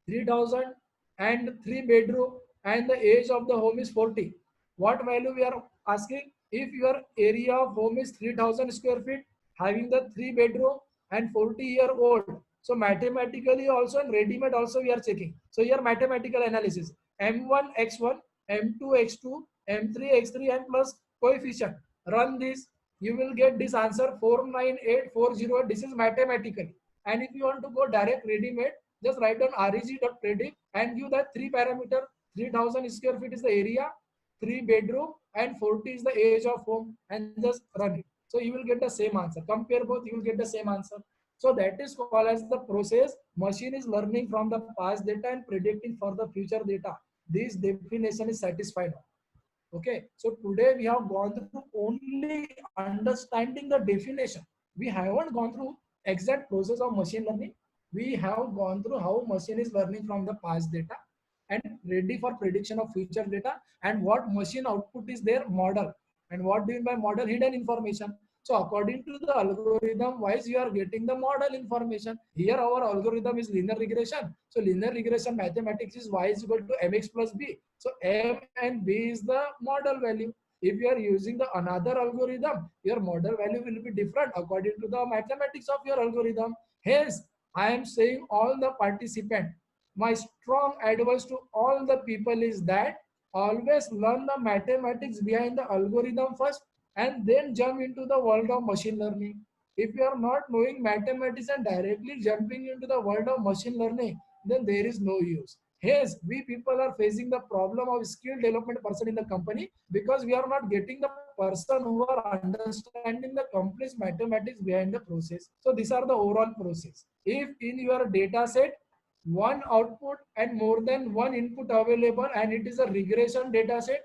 3000, and 3 bedroom and the age of the home is 40. What value we are asking? If your area of home is 3000 square feet, having the 3 bedroom and 40-year-old, so mathematically also and ready-made also we are checking. So here mathematical analysis, M1 X1, M2 X2, M3 X3 and plus coefficient. Run this, you will get this answer 498408. This is mathematically. And if you want to go direct ready-made, just write down reg.predict and give that three parameter. 3000 square feet is the area, 3 bedroom and 40 is the age of home, and just run it. So you will get the same answer. Compare both, you will get the same answer. So that is called as the process. Machine is learning from the past data and predicting for the future data. This definition is satisfied. Okay, so today we have gone through only understanding the definition. We haven't gone through exact process of machine learning. We have gone through how machine is learning from the past data and ready for prediction of future data, and what machine output is their model, and what do you mean by model? Hidden information. So according to the algorithm wise, you are getting the model information. Here our algorithm is linear regression. So linear regression mathematics is y is equal to mx plus b. So m and b is the model value. If you are using the another algorithm, your model value will be different according to the mathematics of your algorithm. Hence, I am saying all the participant, my strong advice to all the people is that always learn the mathematics behind the algorithm first and then jump into the world of machine learning. If you are not knowing mathematics and directly jumping into the world of machine learning, then there is no use. Yes, we people are facing the problem of skill development person in the company because we are not getting the person who are understanding the complete mathematics behind the process. So these are the overall process. If in your data set one output and more than one input available and it is a regression data set,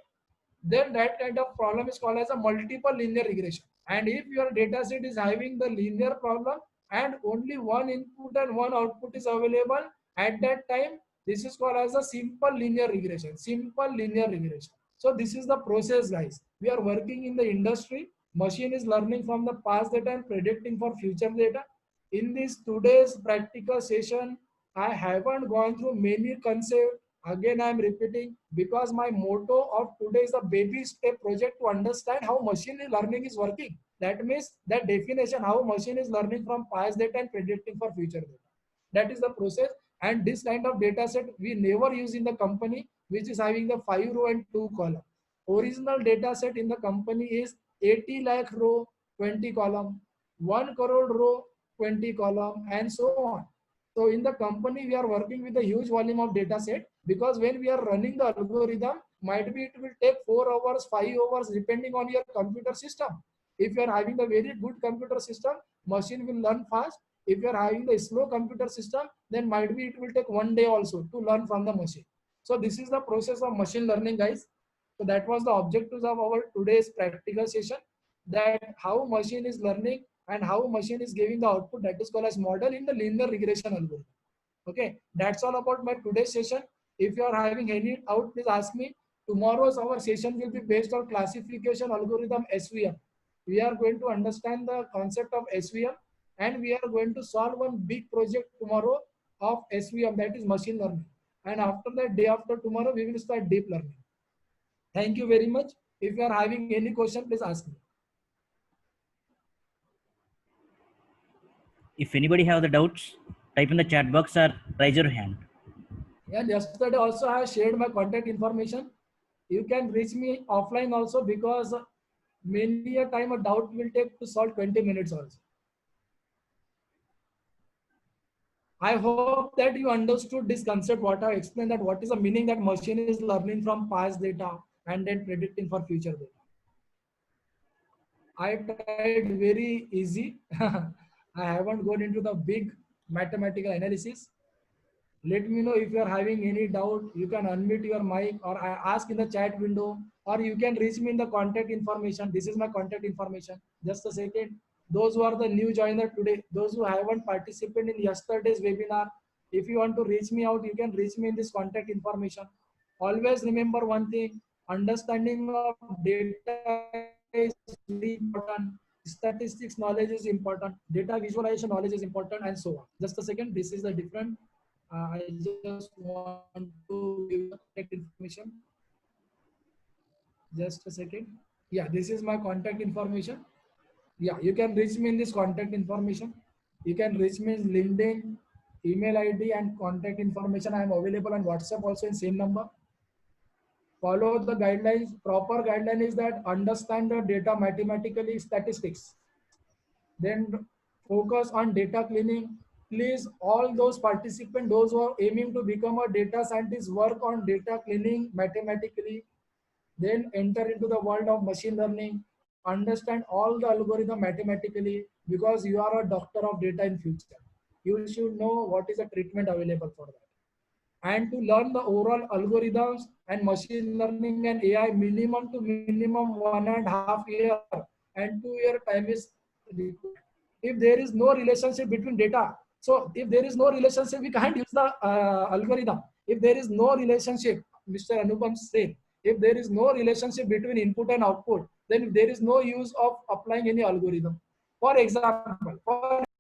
then that kind of problem is called as a multiple linear regression. And if your data set is having the linear problem and only one input and one output is available at that time, this is called as a simple linear regression. Simple linear regression. So this is the process, guys. We are working in the industry. Machine is learning from the past data and predicting for future data. In this today's practical session, I haven't gone through many concepts. Again, I am repeating because my motto of today is a baby step project to understand how machine learning is working. That means that definition, how machine is learning from past data and predicting for future data. That is the process. And this kind of data set we never use in the company, which is having the 5 row and 2 column. Original data set in the company is 80 lakh row, 20 column, 1 crore row, 20 column, and so on. So in the company, we are working with a huge volume of data set because when we are running the algorithm, might be it will take 4 hours, 5 hours, depending on your computer system. If you are having the very good computer system, machine will learn fast. If you are having the slow computer system, then might be it will take 1 day also to learn from the machine. So this is the process of machine learning, guys. So that was the objectives of our today's practical session, that how machine is learning and how machine is giving the output, that is called as model in the linear regression algorithm. Okay, that's all about my today's session. If you are having any doubt, please ask me. Tomorrow's our session will be based on classification algorithm SVM. We are going to understand the concept of SVM and we are going to solve one big project tomorrow of SVM, that is machine learning. And after that, day after tomorrow, we will start deep learning. Thank you very much. If you are having any question, please ask me. If anybody have the doubts, type in the chat box or raise your hand. And yesterday also I have shared my contact information. You can reach me offline also because many a time a doubt will take to solve 20 minutes also. I hope that you understood this concept, what I explained, that what is the meaning that machine is learning from past data and then predicting for future data. I tried very easy. I haven't gone into the big mathematical analysis. Let me know if you are having any doubt. You can unmute your mic or ask in the chat window, or you can reach me in the contact information. This is my contact information. Just a second. Those who are the new joiner today, those who haven't participated in yesterday's webinar, if you want to reach me out, you can reach me in this contact information. Always remember one thing, understanding of data is very important. Statistics knowledge is important. Data visualization knowledge is important, and so on. Just a second. This is the different. I just want to give the contact information. Just a second. Yeah, this is my contact information. Yeah, you can reach me in this contact information. You can reach me in LinkedIn, email ID and contact information. I am available on WhatsApp also in same number. Follow the guidelines. Proper guideline is that understand the data mathematically, statistics. Then focus on data cleaning. Please, all those participants, those who are aiming to become a data scientist, work on data cleaning mathematically. Then enter into the world of machine learning. Understand all the algorithm mathematically, because you are a doctor of data in future. You should know what is the treatment available for that. And to learn the overall algorithms and machine learning and AI, minimum to minimum 1.5 year and 2 year time is required. If there is no relationship between data, so if there is no relationship, we can't use the algorithm. If there is no relationship, Mr. Anupam said, if there is no relationship between input and output, then there is no use of applying any algorithm. For example,